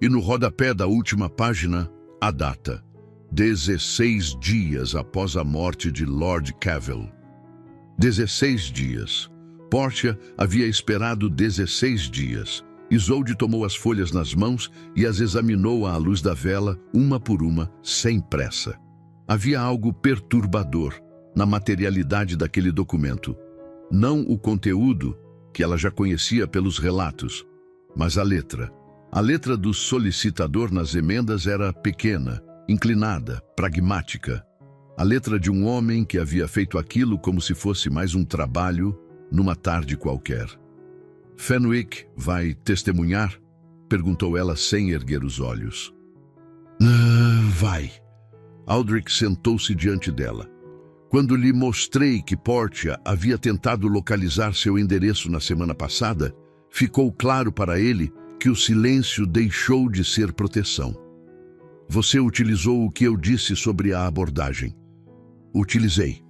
E no rodapé da última página, a data: 16 dias após a morte de Lord Cavell. 16 dias. Portia havia esperado 16 dias. Isolde tomou as folhas nas mãos e as examinou à luz da vela, uma por uma, sem pressa. Havia algo perturbador na materialidade daquele documento. Não o conteúdo, que ela já conhecia pelos relatos, mas a letra. A letra do solicitador nas emendas era pequena, inclinada, pragmática. A letra de um homem que havia feito aquilo como se fosse mais um trabalho numa tarde qualquer. "Fenwick vai testemunhar?" perguntou ela sem erguer os olhos. Vai." Aldrich sentou-se diante dela. Quando lhe mostrei que Portia havia tentado localizar seu endereço na semana passada, ficou claro para ele que o silêncio deixou de ser proteção. "Você utilizou o que eu disse sobre a abordagem." "Utilizei."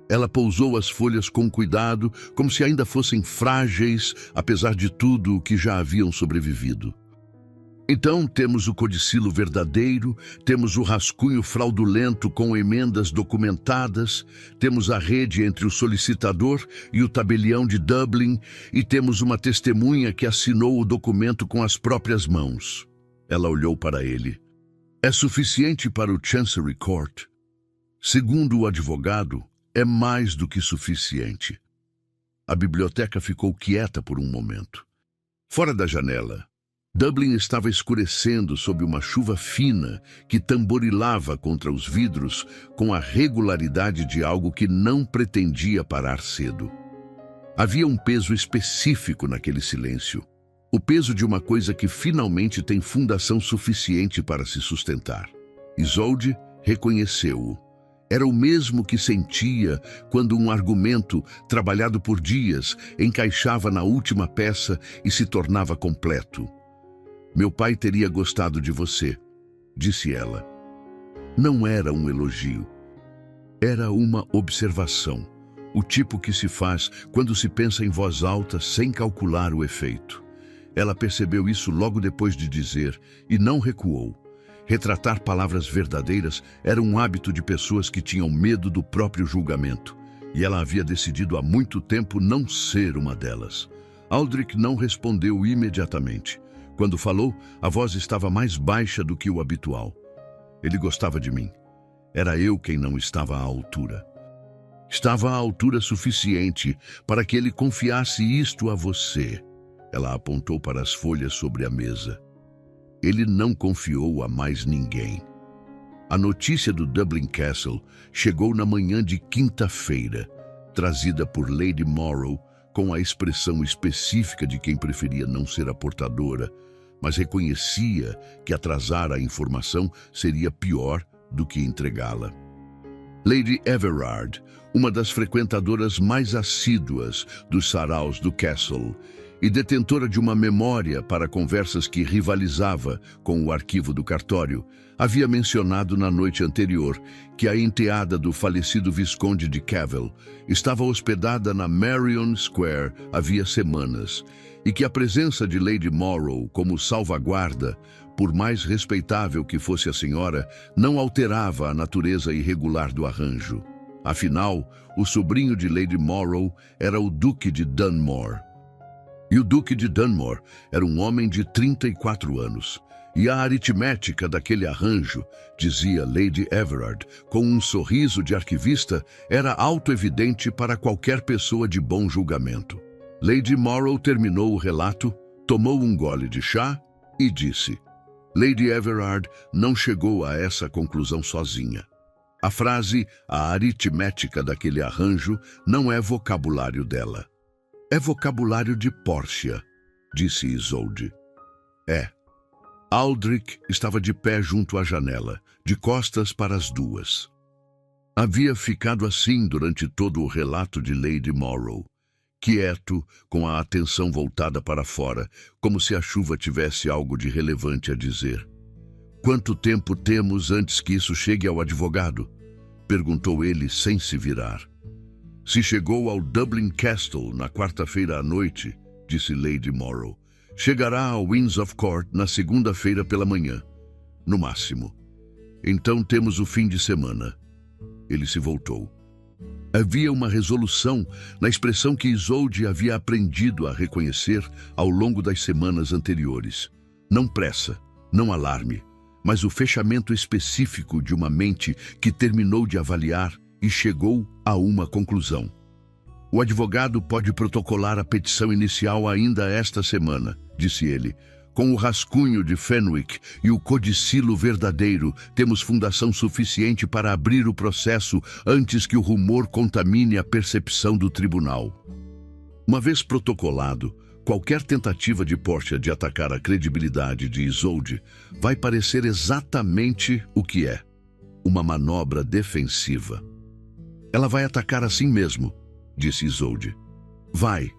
Ela pousou as folhas com cuidado, como se ainda fossem frágeis, apesar de tudo o que já haviam sobrevivido. "Então temos o codicilo verdadeiro, temos o rascunho fraudulento com emendas documentadas, temos a rede entre o solicitador e o tabelião de Dublin e temos uma testemunha que assinou o documento com as próprias mãos." Ela olhou para ele. "É suficiente para o Chancery Court?" "Segundo o advogado, é mais do que suficiente." A biblioteca ficou quieta por um momento. Fora da janela, Dublin estava escurecendo sob uma chuva fina que tamborilava contra os vidros com a regularidade de algo que não pretendia parar cedo. Havia um peso específico naquele silêncio, o peso de uma coisa que finalmente tem fundação suficiente para se sustentar. Isolde reconheceu-o. Era o mesmo que sentia quando um argumento, trabalhado por dias, encaixava na última peça e se tornava completo. "Meu pai teria gostado de você", disse ela. Não era um elogio. Era uma observação, o tipo que se faz quando se pensa em voz alta sem calcular o efeito. Ela percebeu isso logo depois de dizer e não recuou. Retratar palavras verdadeiras era um hábito de pessoas que tinham medo do próprio julgamento, e ela havia decidido há muito tempo não ser uma delas. Aldrich não respondeu imediatamente. Quando falou, a voz estava mais baixa do que o habitual. "Ele gostava de mim. Era eu quem não estava à altura. Estava à altura suficiente para que ele confiasse isto a você." Ela apontou para as folhas sobre a mesa. "Ele não confiou a mais ninguém." A notícia do Dublin Castle chegou na manhã de quinta-feira, trazida por Lady Morrow, com a expressão específica de quem preferia não ser a portadora, mas reconhecia que atrasar a informação seria pior do que entregá-la. Lady Everard, uma das frequentadoras mais assíduas dos saraus do Castle, e detentora de uma memória para conversas que rivalizava com o arquivo do cartório, havia mencionado na noite anterior que a enteada do falecido Visconde de Cavell estava hospedada na Merrion Square havia semanas e que a presença de Lady Morrow como salvaguarda, por mais respeitável que fosse a senhora, não alterava a natureza irregular do arranjo. Afinal, o sobrinho de Lady Morrow era o Duque de Dunmore. E o Duque de Dunmore era um homem de 34 anos. E a aritmética daquele arranjo, dizia Lady Everard, com um sorriso de arquivista, era autoevidente para qualquer pessoa de bom julgamento. Lady Morrow terminou o relato, tomou um gole de chá e disse: "Lady Everard não chegou a essa conclusão sozinha. A frase, a aritmética daquele arranjo, não é vocabulário dela. É vocabulário de Portia", disse Isolde. "É." Aldrich estava de pé junto à janela, de costas para as duas. Havia ficado assim durante todo o relato de Lady Morrow, quieto, com a atenção voltada para fora, como se a chuva tivesse algo de relevante a dizer. "Quanto tempo temos antes que isso chegue ao advogado?" perguntou ele sem se virar. Se chegou ao Dublin Castle na quarta-feira à noite, disse Lady Morrow, chegará ao Inns of Court na segunda-feira pela manhã, no máximo. Então temos o fim de semana. Ele se voltou. Havia uma resolução na expressão que Isolde havia aprendido a reconhecer ao longo das semanas anteriores. Não pressa, não alarme, mas o fechamento específico de uma mente que terminou de avaliar e chegou a uma conclusão. O advogado pode protocolar a petição inicial ainda esta semana, disse ele. Com o rascunho de Fenwick e o codicilo verdadeiro, temos fundação suficiente para abrir o processo antes que o rumor contamine a percepção do tribunal. Uma vez protocolado, qualquer tentativa de Portia de atacar a credibilidade de Isolde vai parecer exatamente o que é: uma manobra defensiva. Ela vai atacar assim mesmo, disse Isolde. Vai,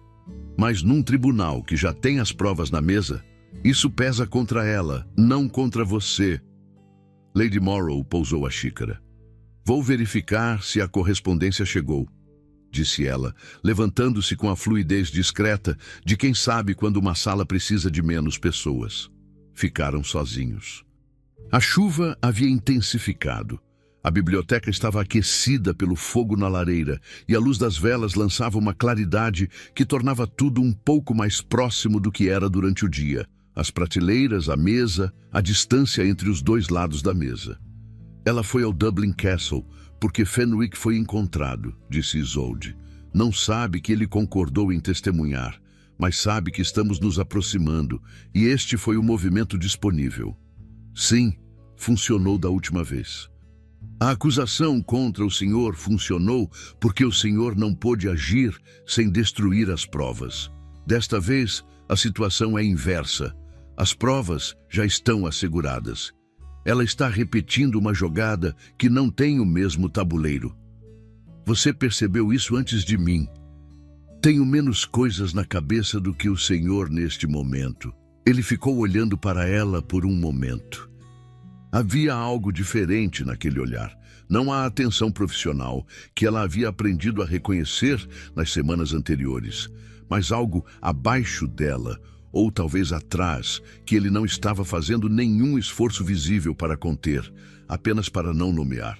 mas num tribunal que já tem as provas na mesa, isso pesa contra ela, não contra você. Lady Morrow pousou a xícara. Vou verificar se a correspondência chegou, disse ela, levantando-se com a fluidez discreta de quem sabe quando uma sala precisa de menos pessoas. Ficaram sozinhos. A chuva havia intensificado. A biblioteca estava aquecida pelo fogo na lareira e a luz das velas lançava uma claridade que tornava tudo um pouco mais próximo do que era durante o dia. As prateleiras, a mesa, a distância entre os dois lados da mesa. Ela foi ao Dublin Castle porque Fenwick foi encontrado, disse Isolde. Não sabe que ele concordou em testemunhar, mas sabe que estamos nos aproximando e este foi o movimento disponível. Sim, funcionou da última vez. A acusação contra o senhor funcionou porque o senhor não pôde agir sem destruir as provas. Desta vez, a situação é inversa. As provas já estão asseguradas. Ela está repetindo uma jogada que não tem o mesmo tabuleiro. Você percebeu isso antes de mim. Tenho menos coisas na cabeça do que o senhor neste momento. Ele ficou olhando para ela por um momento. Havia algo diferente naquele olhar. Não a atenção profissional que ela havia aprendido a reconhecer nas semanas anteriores, mas algo abaixo dela, ou talvez atrás, que ele não estava fazendo nenhum esforço visível para conter, apenas para não nomear.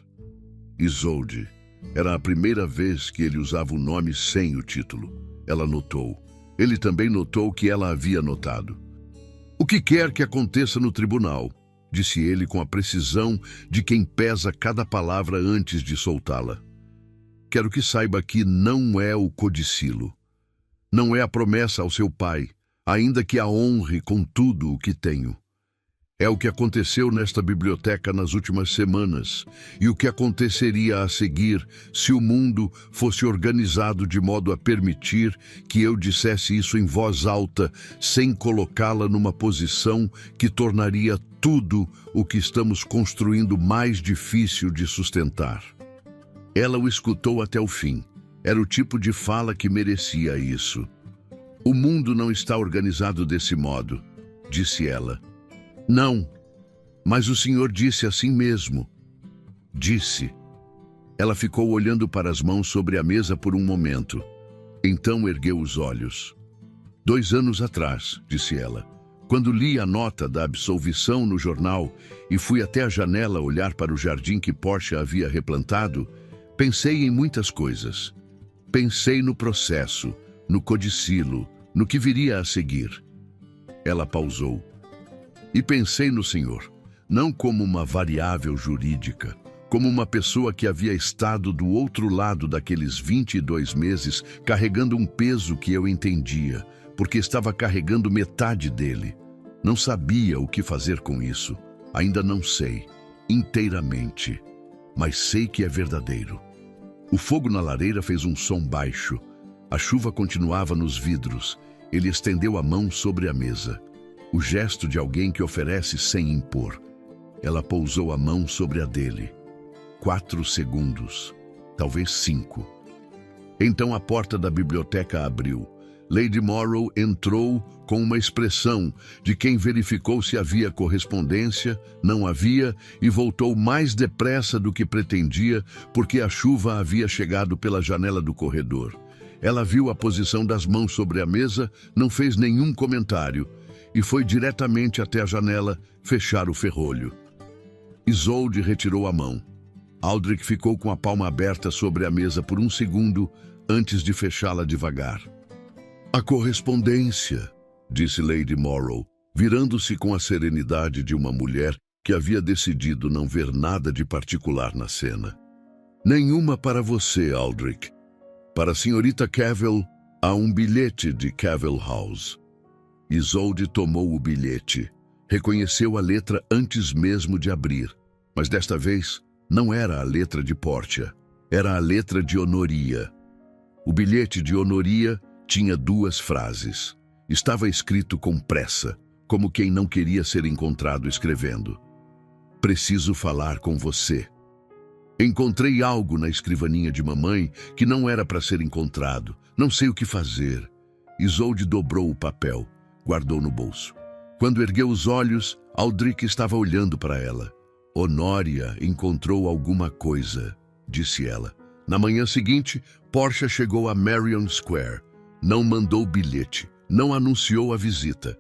Isolde. Era a primeira vez que ele usava o nome sem o título. Ela notou. Ele também notou que ela havia notado. O que quer que aconteça no tribunal, disse ele com a precisão de quem pesa cada palavra antes de soltá-la. Quero que saiba que não é o codicilo. Não é a promessa ao seu pai, ainda que a honre com tudo o que tenho. É o que aconteceu nesta biblioteca nas últimas semanas e o que aconteceria a seguir se o mundo fosse organizado de modo a permitir que eu dissesse isso em voz alta, sem colocá-la numa posição que tornaria tudo o que estamos construindo mais difícil de sustentar. Ela o escutou até o fim. Era o tipo de fala que merecia isso. O mundo não está organizado desse modo, disse ela. Não, mas o senhor disse assim mesmo. Disse. Ela ficou olhando para as mãos sobre a mesa por um momento. Então ergueu os olhos. 2 anos atrás, disse ela, quando li a nota da absolvição no jornal e fui até a janela olhar para o jardim que Portia havia replantado, pensei em muitas coisas. Pensei no processo, no codicilo, no que viria a seguir. Ela pausou. E pensei no senhor, não como uma variável jurídica, como uma pessoa que havia estado do outro lado daqueles 22 meses carregando um peso que eu entendia, porque estava carregando metade dele. Não sabia o que fazer com isso. Ainda não sei, inteiramente, mas sei que é verdadeiro. O fogo na lareira fez um som baixo. A chuva continuava nos vidros. Ele estendeu a mão sobre a mesa. O gesto de alguém que oferece sem impor. Ela pousou a mão sobre a dele. 4 segundos, talvez 5. Então a porta da biblioteca abriu. Lady Morrow entrou com uma expressão de quem verificou se havia correspondência, não havia, e voltou mais depressa do que pretendia, porque a chuva havia chegado pela janela do corredor. Ela viu a posição das mãos sobre a mesa, não fez nenhum comentário, e foi diretamente até a janela fechar o ferrolho. Isolde retirou a mão. Aldrich ficou com a palma aberta sobre a mesa por um segundo antes de fechá-la devagar. A correspondência, disse Lady Morrow, virando-se com a serenidade de uma mulher que havia decidido não ver nada de particular na cena. Nenhuma para você, Aldrich. Para a senhorita Cavell, há um bilhete de Cavell House. Isolde tomou o bilhete. Reconheceu a letra antes mesmo de abrir. Mas desta vez, não era a letra de Portia. Era a letra de Honoria. O bilhete de Honoria tinha 2 frases. Estava escrito com pressa, como quem não queria ser encontrado escrevendo. Preciso falar com você. Encontrei algo na escrivaninha de mamãe que não era para ser encontrado. Não sei o que fazer. Isolde dobrou o papel, guardou no bolso. Quando ergueu os olhos, Aldrich estava olhando para ela. Honoria encontrou alguma coisa, disse ela. Na manhã seguinte, Portia chegou a Merrion Square. Não mandou bilhete, não anunciou a visita.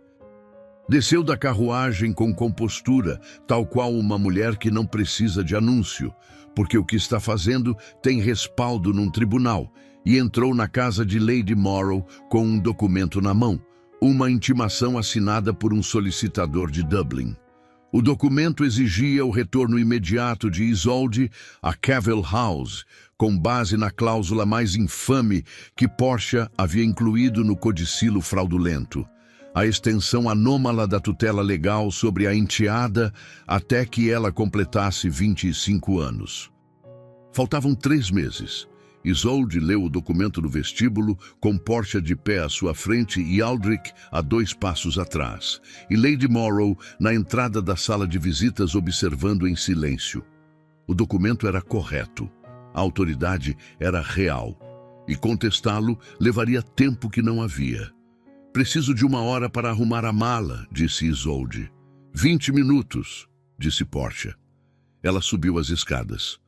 Desceu da carruagem com compostura, tal qual uma mulher que não precisa de anúncio, porque o que está fazendo tem respaldo num tribunal, e entrou na casa de Lady Morrow com um documento na mão, uma intimação assinada por um solicitador de Dublin. O documento exigia o retorno imediato de Isolde a Cavell House, com base na cláusula mais infame que Portia havia incluído no codicilo fraudulento, a extensão anômala da tutela legal sobre a enteada até que ela completasse 25 anos. Faltavam 3 meses. Isolde leu o documento no vestíbulo, com Portia de pé à sua frente e Aldrich a 2 passos atrás, e Lady Morrow na entrada da sala de visitas observando em silêncio. O documento era correto, a autoridade era real, e contestá-lo levaria tempo que não havia. Preciso de 1 hora para arrumar a mala, disse Isolde. 20 minutos, disse Portia. Ela subiu as escadas.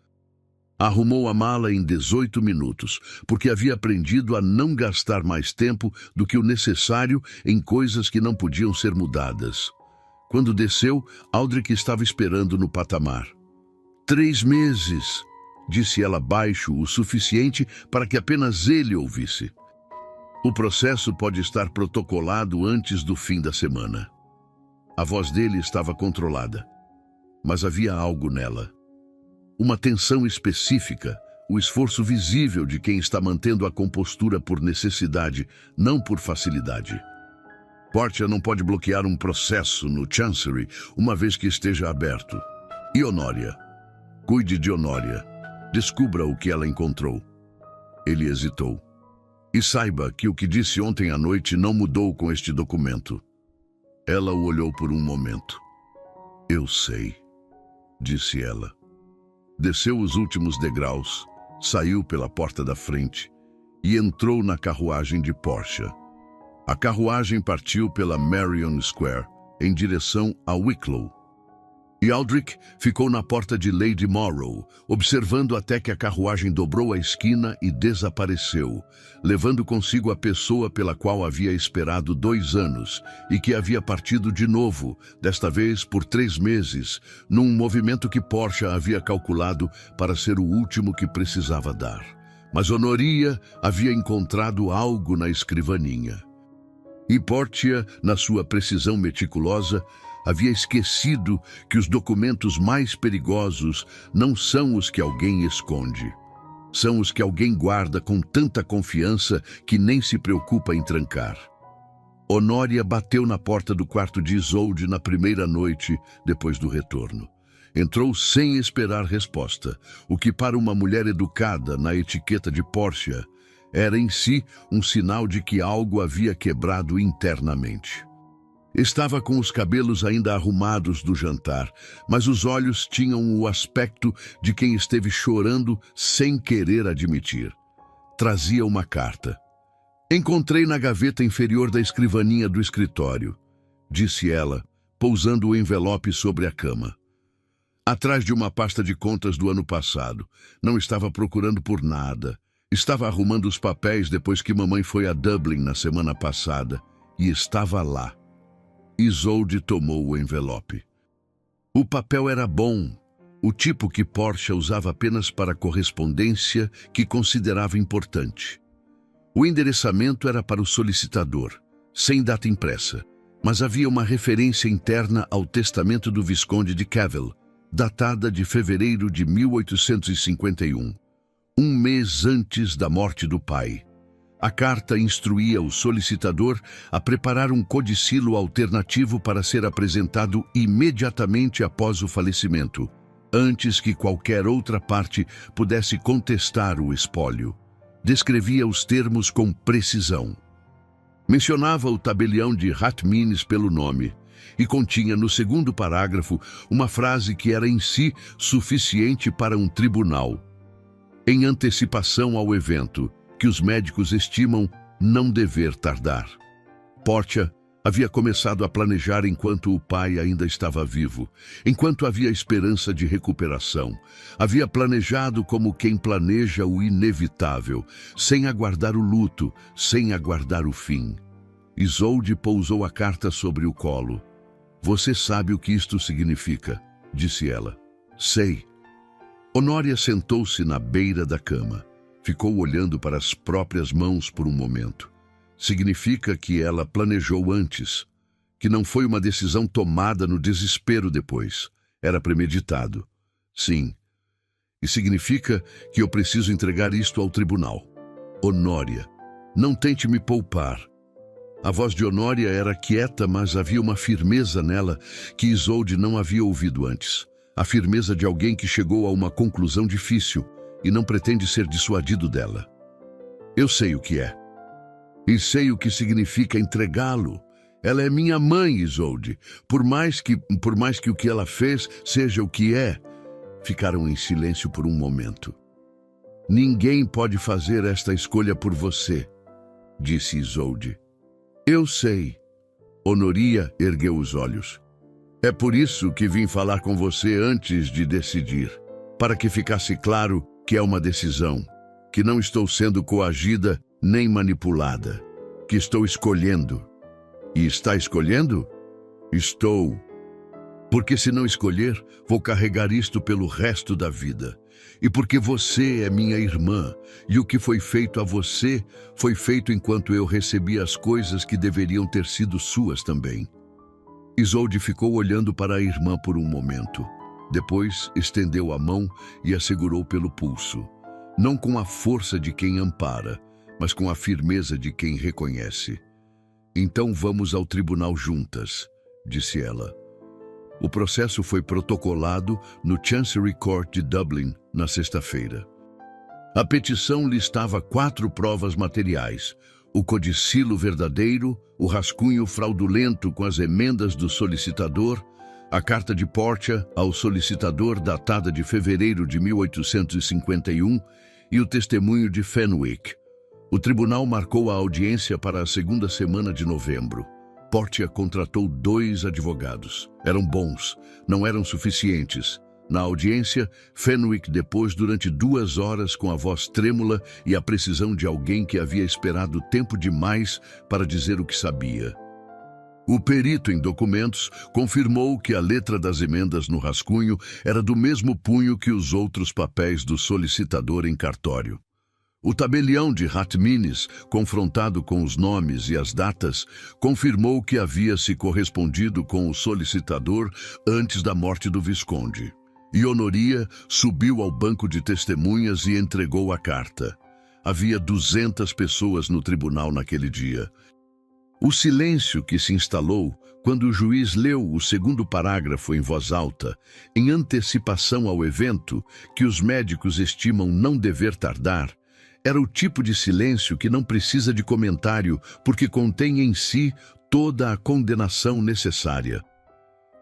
Arrumou a mala em 18 minutos, porque havia aprendido a não gastar mais tempo do que o necessário em coisas que não podiam ser mudadas. Quando desceu, Aldrich estava esperando no patamar. 3 meses, disse ela baixo o suficiente para que apenas ele ouvisse. O processo pode estar protocolado antes do fim da semana. A voz dele estava controlada, mas havia algo nela. Uma tensão específica, o esforço visível de quem está mantendo a compostura por necessidade, não por facilidade. Portia não pode bloquear um processo no Chancery uma vez que esteja aberto. E Honoria? Cuide de Honoria. Descubra o que ela encontrou. Ele hesitou. E saiba que o que disse ontem à noite não mudou com este documento. Ela o olhou por um momento. Eu sei, disse ela. Desceu os últimos degraus, saiu pela porta da frente e entrou na carruagem de Portia. A carruagem partiu pela Merrion Square em direção a Wicklow. E Aldrich ficou na porta de Lady Morrow, observando até que a carruagem dobrou a esquina e desapareceu, levando consigo a pessoa pela qual havia esperado 2 anos e que havia partido de novo, desta vez por 3 meses, num movimento que Portia havia calculado para ser o último que precisava dar. Mas Honoria havia encontrado algo na escrivaninha. E Portia, na sua precisão meticulosa, havia esquecido que os documentos mais perigosos não são os que alguém esconde. São os que alguém guarda com tanta confiança que nem se preocupa em trancar. Honoria bateu na porta do quarto de Isolde na primeira noite depois do retorno. Entrou sem esperar resposta, o que para uma mulher educada na etiqueta de Portia era em si um sinal de que algo havia quebrado internamente. Estava com os cabelos ainda arrumados do jantar, mas os olhos tinham o aspecto de quem esteve chorando sem querer admitir. Trazia uma carta. Encontrei na gaveta inferior da escrivaninha do escritório, disse ela, pousando o envelope sobre a cama. Atrás de uma pasta de contas do ano passado. Não estava procurando por nada. Estava arrumando os papéis depois que mamãe foi a Dublin na semana passada. E estava lá. Isolde tomou o envelope. O papel era bom. O tipo que Portia usava apenas para correspondência que considerava importante. O endereçamento era para o solicitador, sem data impressa. Mas havia uma referência interna ao testamento do Visconde de Cavell, datada de fevereiro de 1851, um mês antes da morte do pai. A carta instruía o solicitador a preparar um codicilo alternativo para ser apresentado imediatamente após o falecimento, antes que qualquer outra parte pudesse contestar o espólio. Descrevia os termos com precisão. Mencionava o tabelião de Rathmines pelo nome e continha no segundo parágrafo uma frase que era em si suficiente para um tribunal. Em antecipação ao evento, que os médicos estimam não dever tardar. Portia havia começado a planejar enquanto o pai ainda estava vivo, enquanto havia esperança de recuperação. Havia planejado como quem planeja o inevitável, sem aguardar o luto, sem aguardar o fim. Isolde pousou a carta sobre o colo. Você sabe o que isto significa, disse ela. Sei. Honória sentou-se na beira da cama. Ficou olhando para as próprias mãos por um momento. Significa que ela planejou antes, que não foi uma decisão tomada no desespero depois. Era premeditado. Sim. E significa que eu preciso entregar isto ao tribunal. Honória, não tente me poupar. A voz de Honória era quieta, mas havia uma firmeza nela que Isolde não havia ouvido antes. A firmeza de alguém que chegou a uma conclusão difícil e não pretende ser dissuadido dela. Eu sei o que é. E sei o que significa entregá-lo. Ela é minha mãe, Isolde. Por mais que o que ela fez seja o que é. Ficaram em silêncio por um momento. Ninguém pode fazer esta escolha por você, disse Isolde. Eu sei. Honoria ergueu os olhos. É por isso que vim falar com você antes de decidir, para que ficasse claro que é uma decisão, que não estou sendo coagida nem manipulada, que estou escolhendo. E está escolhendo? Estou. Porque se não escolher, vou carregar isto pelo resto da vida. E porque você é minha irmã, e o que foi feito a você foi feito enquanto eu recebi as coisas que deveriam ter sido suas também. Isolde ficou olhando para a irmã por um momento. Depois estendeu a mão e a segurou pelo pulso. Não com a força de quem ampara, mas com a firmeza de quem reconhece. Então vamos ao tribunal juntas, disse ela. O processo foi protocolado no Chancery Court de Dublin na sexta-feira. A petição listava 4 provas materiais: o codicilo verdadeiro, o rascunho fraudulento com as emendas do solicitador, a carta de Portia ao solicitador datada de fevereiro de 1851 e o testemunho de Fenwick. O tribunal marcou a audiência para a segunda semana de novembro. Portia contratou 2 advogados. Eram bons, não eram suficientes. Na audiência, Fenwick depôs durante 2 horas com a voz trêmula e a precisão de alguém que havia esperado tempo demais para dizer o que sabia. O perito em documentos confirmou que a letra das emendas no rascunho era do mesmo punho que os outros papéis do solicitador em cartório. O tabelião de Rathmines, confrontado com os nomes e as datas, confirmou que havia se correspondido com o solicitador antes da morte do Visconde. E Honoria subiu ao banco de testemunhas e entregou a carta. Havia 200 pessoas no tribunal naquele dia. O silêncio que se instalou quando o juiz leu o segundo parágrafo em voz alta, em antecipação ao evento que os médicos estimam não dever tardar, era o tipo de silêncio que não precisa de comentário porque contém em si toda a condenação necessária.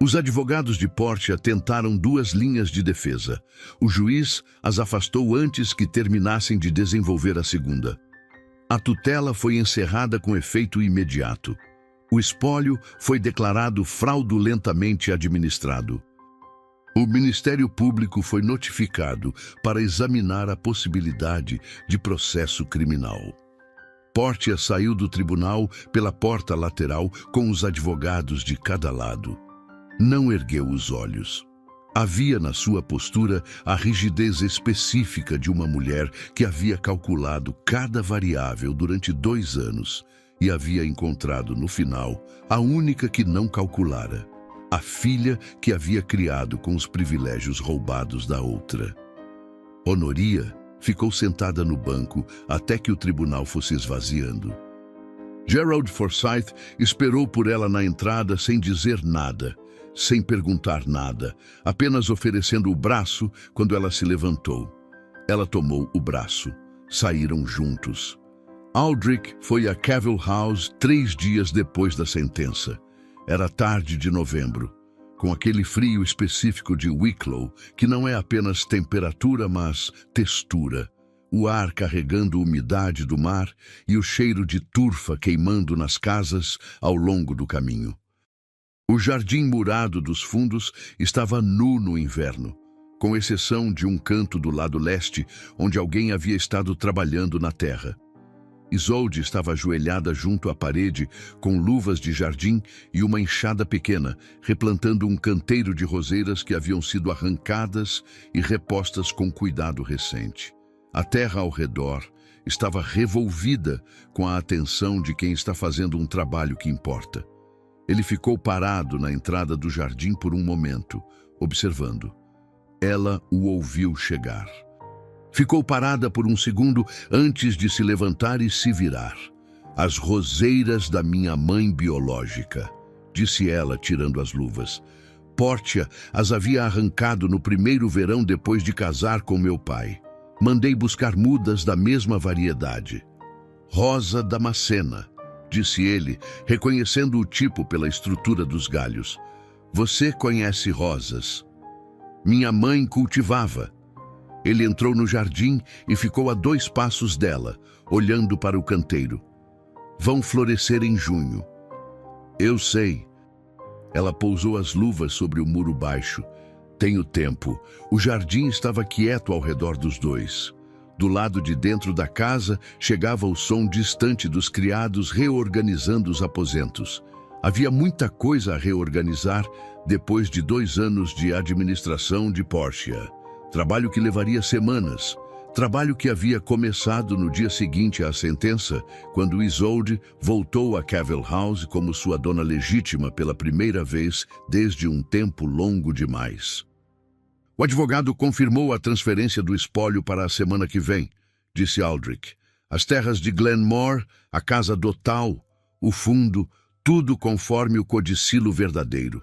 Os advogados de Portia tentaram 2 linhas de defesa. O juiz as afastou antes que terminassem de desenvolver a segunda. A tutela foi encerrada com efeito imediato. O espólio foi declarado fraudulentamente administrado. O Ministério Público foi notificado para examinar a possibilidade de processo criminal. Portia saiu do tribunal pela porta lateral com os advogados de cada lado. Não ergueu os olhos. Havia na sua postura a rigidez específica de uma mulher que havia calculado cada variável durante 2 anos e havia encontrado, no final, a única que não calculara: a filha que havia criado com os privilégios roubados da outra. Honoria ficou sentada no banco até que o tribunal fosse esvaziando. Gerald Forsyth esperou por ela na entrada sem dizer nada, sem perguntar nada, apenas oferecendo o braço quando ela se levantou. Ela tomou o braço. Saíram juntos. Aldrich foi a Cavell House 3 dias depois da sentença. Era tarde de novembro, com aquele frio específico de Wicklow, que não é apenas temperatura, mas textura. O ar carregando a umidade do mar e o cheiro de turfa queimando nas casas ao longo do caminho. O jardim murado dos fundos estava nu no inverno, com exceção de um canto do lado leste, onde alguém havia estado trabalhando na terra. Isolde estava ajoelhada junto à parede, com luvas de jardim e uma enxada pequena, replantando um canteiro de roseiras que haviam sido arrancadas e repostas com cuidado recente. A terra ao redor estava revolvida com a atenção de quem está fazendo um trabalho que importa. Ele ficou parado na entrada do jardim por um momento, observando. Ela o ouviu chegar. Ficou parada por um segundo antes de se levantar e se virar. As roseiras da minha mãe biológica, disse ela, tirando as luvas. Portia as havia arrancado no primeiro verão depois de casar com meu pai. Mandei buscar mudas da mesma variedade. Rosa Damascena, disse ele, reconhecendo o tipo pela estrutura dos galhos. Você conhece rosas? Minha mãe cultivava. Ele entrou no jardim e ficou a 2 passos dela, olhando para o canteiro. Vão florescer em junho. Eu sei. Ela pousou as luvas sobre o muro baixo. Tenho tempo. O jardim estava quieto ao redor dos dois. Do lado de dentro da casa chegava o som distante dos criados reorganizando os aposentos. Havia muita coisa a reorganizar depois de 2 anos de administração de Portia. Trabalho que levaria semanas. Trabalho que havia começado no dia seguinte à sentença, quando Isolde voltou a Cavell House como sua dona legítima pela primeira vez desde um tempo longo demais. O advogado confirmou a transferência do espólio para a semana que vem, disse Aldrich. As terras de Glenmore, a casa dotal, o fundo, tudo conforme o codicilo verdadeiro.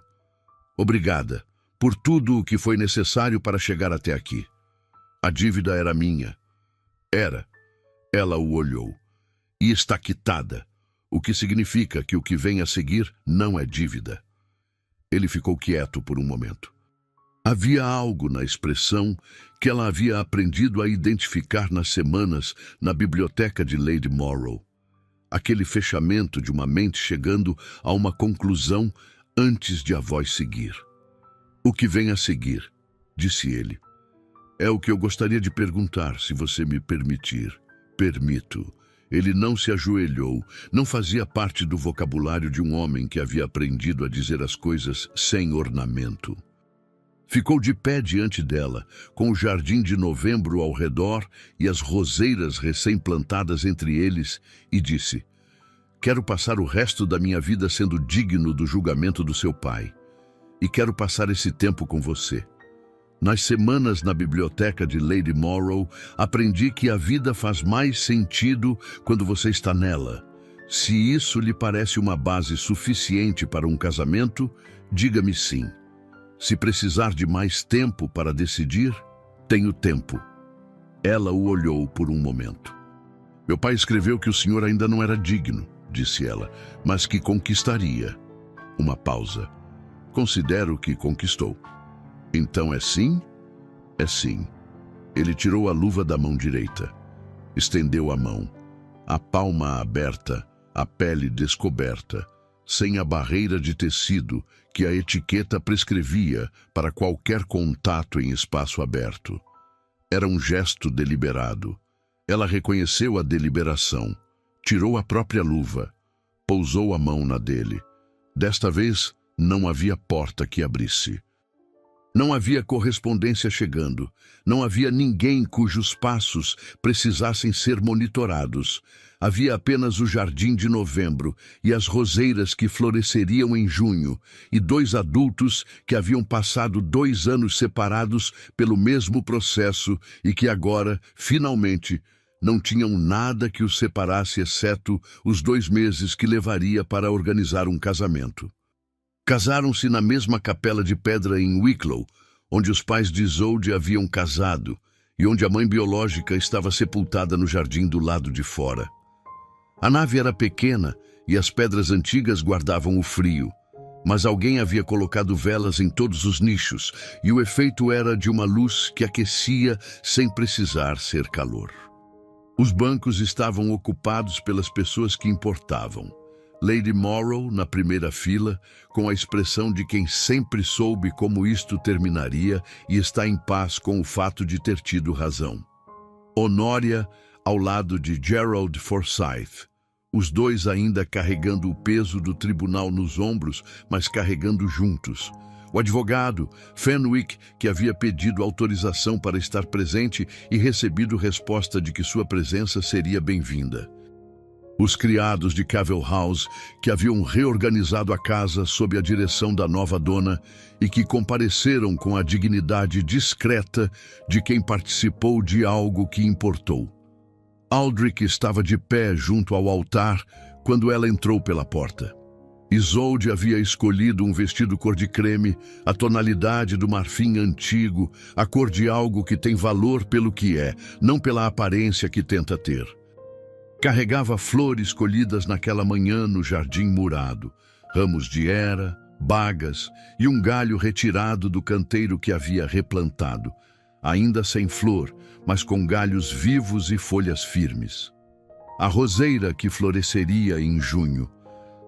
Obrigada por tudo o que foi necessário para chegar até aqui. A dívida era minha. Era. Ela o olhou. E está quitada, o que significa que o que vem a seguir não é dívida. Ele ficou quieto por um momento. Havia algo na expressão que ela havia aprendido a identificar nas semanas na biblioteca de Lady Morrow. Aquele fechamento de uma mente chegando a uma conclusão antes de a voz seguir. O que vem a seguir, disse ele. É o que eu gostaria de perguntar, se você me permitir. Permito. Ele não se ajoelhou, não fazia parte do vocabulário de um homem que havia aprendido a dizer as coisas sem ornamento. Ficou de pé diante dela, com o jardim de novembro ao redor e as roseiras recém-plantadas entre eles, e disse: quero passar o resto da minha vida sendo digno do julgamento do seu pai. E quero passar esse tempo com você. Nas semanas na biblioteca de Lady Morrow, aprendi que a vida faz mais sentido quando você está nela. Se isso lhe parece uma base suficiente para um casamento, diga-me sim. Se precisar de mais tempo para decidir, tenho tempo. Ela o olhou por um momento. Meu pai escreveu que o senhor ainda não era digno, disse ela, mas que conquistaria. Uma pausa. Considero que conquistou. Então é sim? É sim. Ele tirou a luva da mão direita. Estendeu a mão. a palma aberta, a pele descoberta, sem a barreira de tecido que a etiqueta prescrevia para qualquer contato em espaço aberto. Era um gesto deliberado. Ela reconheceu a deliberação, tirou a própria luva, pousou a mão na dele. Desta vez, não havia porta que abrisse. Não havia correspondência chegando, não havia ninguém cujos passos precisassem ser monitorados. Havia apenas o jardim de novembro e as roseiras que floresceriam em junho, e dois adultos que haviam passado 2 anos separados pelo mesmo processo e que agora, finalmente, não tinham nada que os separasse exceto os 2 meses que levaria para organizar um casamento. Casaram-se na mesma capela de pedra em Wicklow, onde os pais de Isolde haviam casado e onde a mãe biológica estava sepultada no jardim do lado de fora. A nave era pequena e as pedras antigas guardavam o frio, mas alguém havia colocado velas em todos os nichos e o efeito era de uma luz que aquecia sem precisar ser calor. Os bancos estavam ocupados pelas pessoas que importavam. Lady Morrow, na primeira fila, com a expressão de quem sempre soube como isto terminaria e está em paz com o fato de ter tido razão. Honoria, ao lado de Gerald Forsyth, os dois ainda carregando o peso do tribunal nos ombros, mas carregando juntos. O advogado, Fenwick, que havia pedido autorização para estar presente e recebido resposta de que sua presença seria bem-vinda. Os criados de Cavell House, que haviam reorganizado a casa sob a direção da nova dona e que compareceram com a dignidade discreta de quem participou de algo que importou. Aldrich estava de pé junto ao altar quando ela entrou pela porta. Isolde havia escolhido um vestido cor de creme, a tonalidade do marfim antigo, a cor de algo que tem valor pelo que é, não pela aparência que tenta ter. Carregava flores colhidas naquela manhã no jardim murado, ramos de era, bagas e um galho retirado do canteiro que havia replantado, ainda sem flor, mas com galhos vivos e folhas firmes. A roseira que floresceria em junho.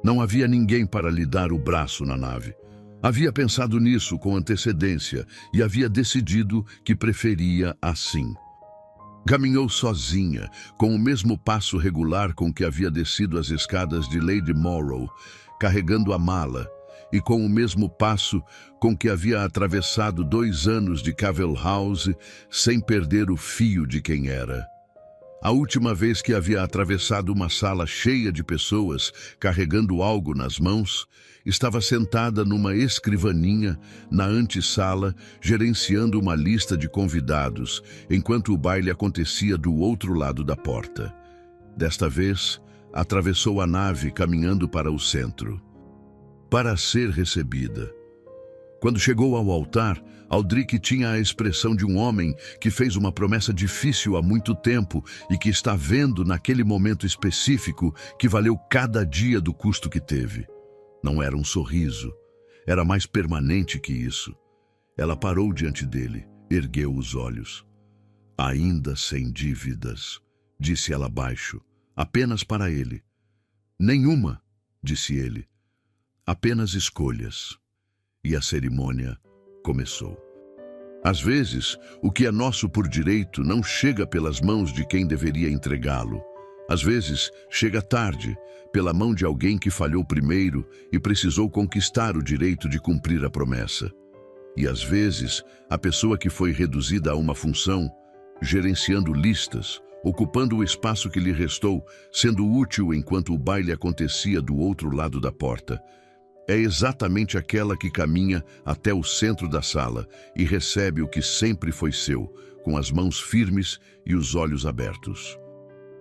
Não havia ninguém para lhe dar o braço na nave. Havia pensado nisso com antecedência e havia decidido que preferia assim. Caminhou sozinha, com o mesmo passo regular com que havia descido as escadas de Lady Morrow, carregando a mala, e com o mesmo passo com que havia atravessado 2 anos de Cavell House sem perder o fio de quem era. A última vez que havia atravessado uma sala cheia de pessoas carregando algo nas mãos, estava sentada numa escrivaninha na antessala, gerenciando uma lista de convidados, enquanto o baile acontecia do outro lado da porta. Desta vez, atravessou a nave caminhando para o centro, para ser recebida. Quando chegou ao altar, Aldrich tinha a expressão de um homem que fez uma promessa difícil há muito tempo e que está vendo naquele momento específico que valeu cada dia do custo que teve. Não era um sorriso, era mais permanente que isso. Ela parou diante dele, ergueu os olhos. Ainda sem dívidas, disse ela baixo, apenas para ele. Nenhuma, disse ele, apenas escolhas. E a cerimônia começou. Às vezes, o que é nosso por direito não chega pelas mãos de quem deveria entregá-lo. Às vezes, chega tarde, pela mão de alguém que falhou primeiro e precisou conquistar o direito de cumprir a promessa. E às vezes, a pessoa que foi reduzida a uma função, gerenciando listas, ocupando o espaço que lhe restou, sendo útil enquanto o baile acontecia do outro lado da porta, é exatamente aquela que caminha até o centro da sala e recebe o que sempre foi seu, com as mãos firmes e os olhos abertos.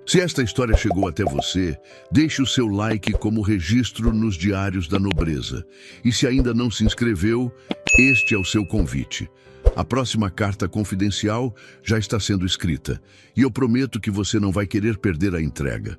Se esta história chegou até você, deixe o seu like como registro nos Diários da Nobreza. E se ainda não se inscreveu, este é o seu convite. A próxima carta confidencial já está sendo escrita, e eu prometo que você não vai querer perder a entrega.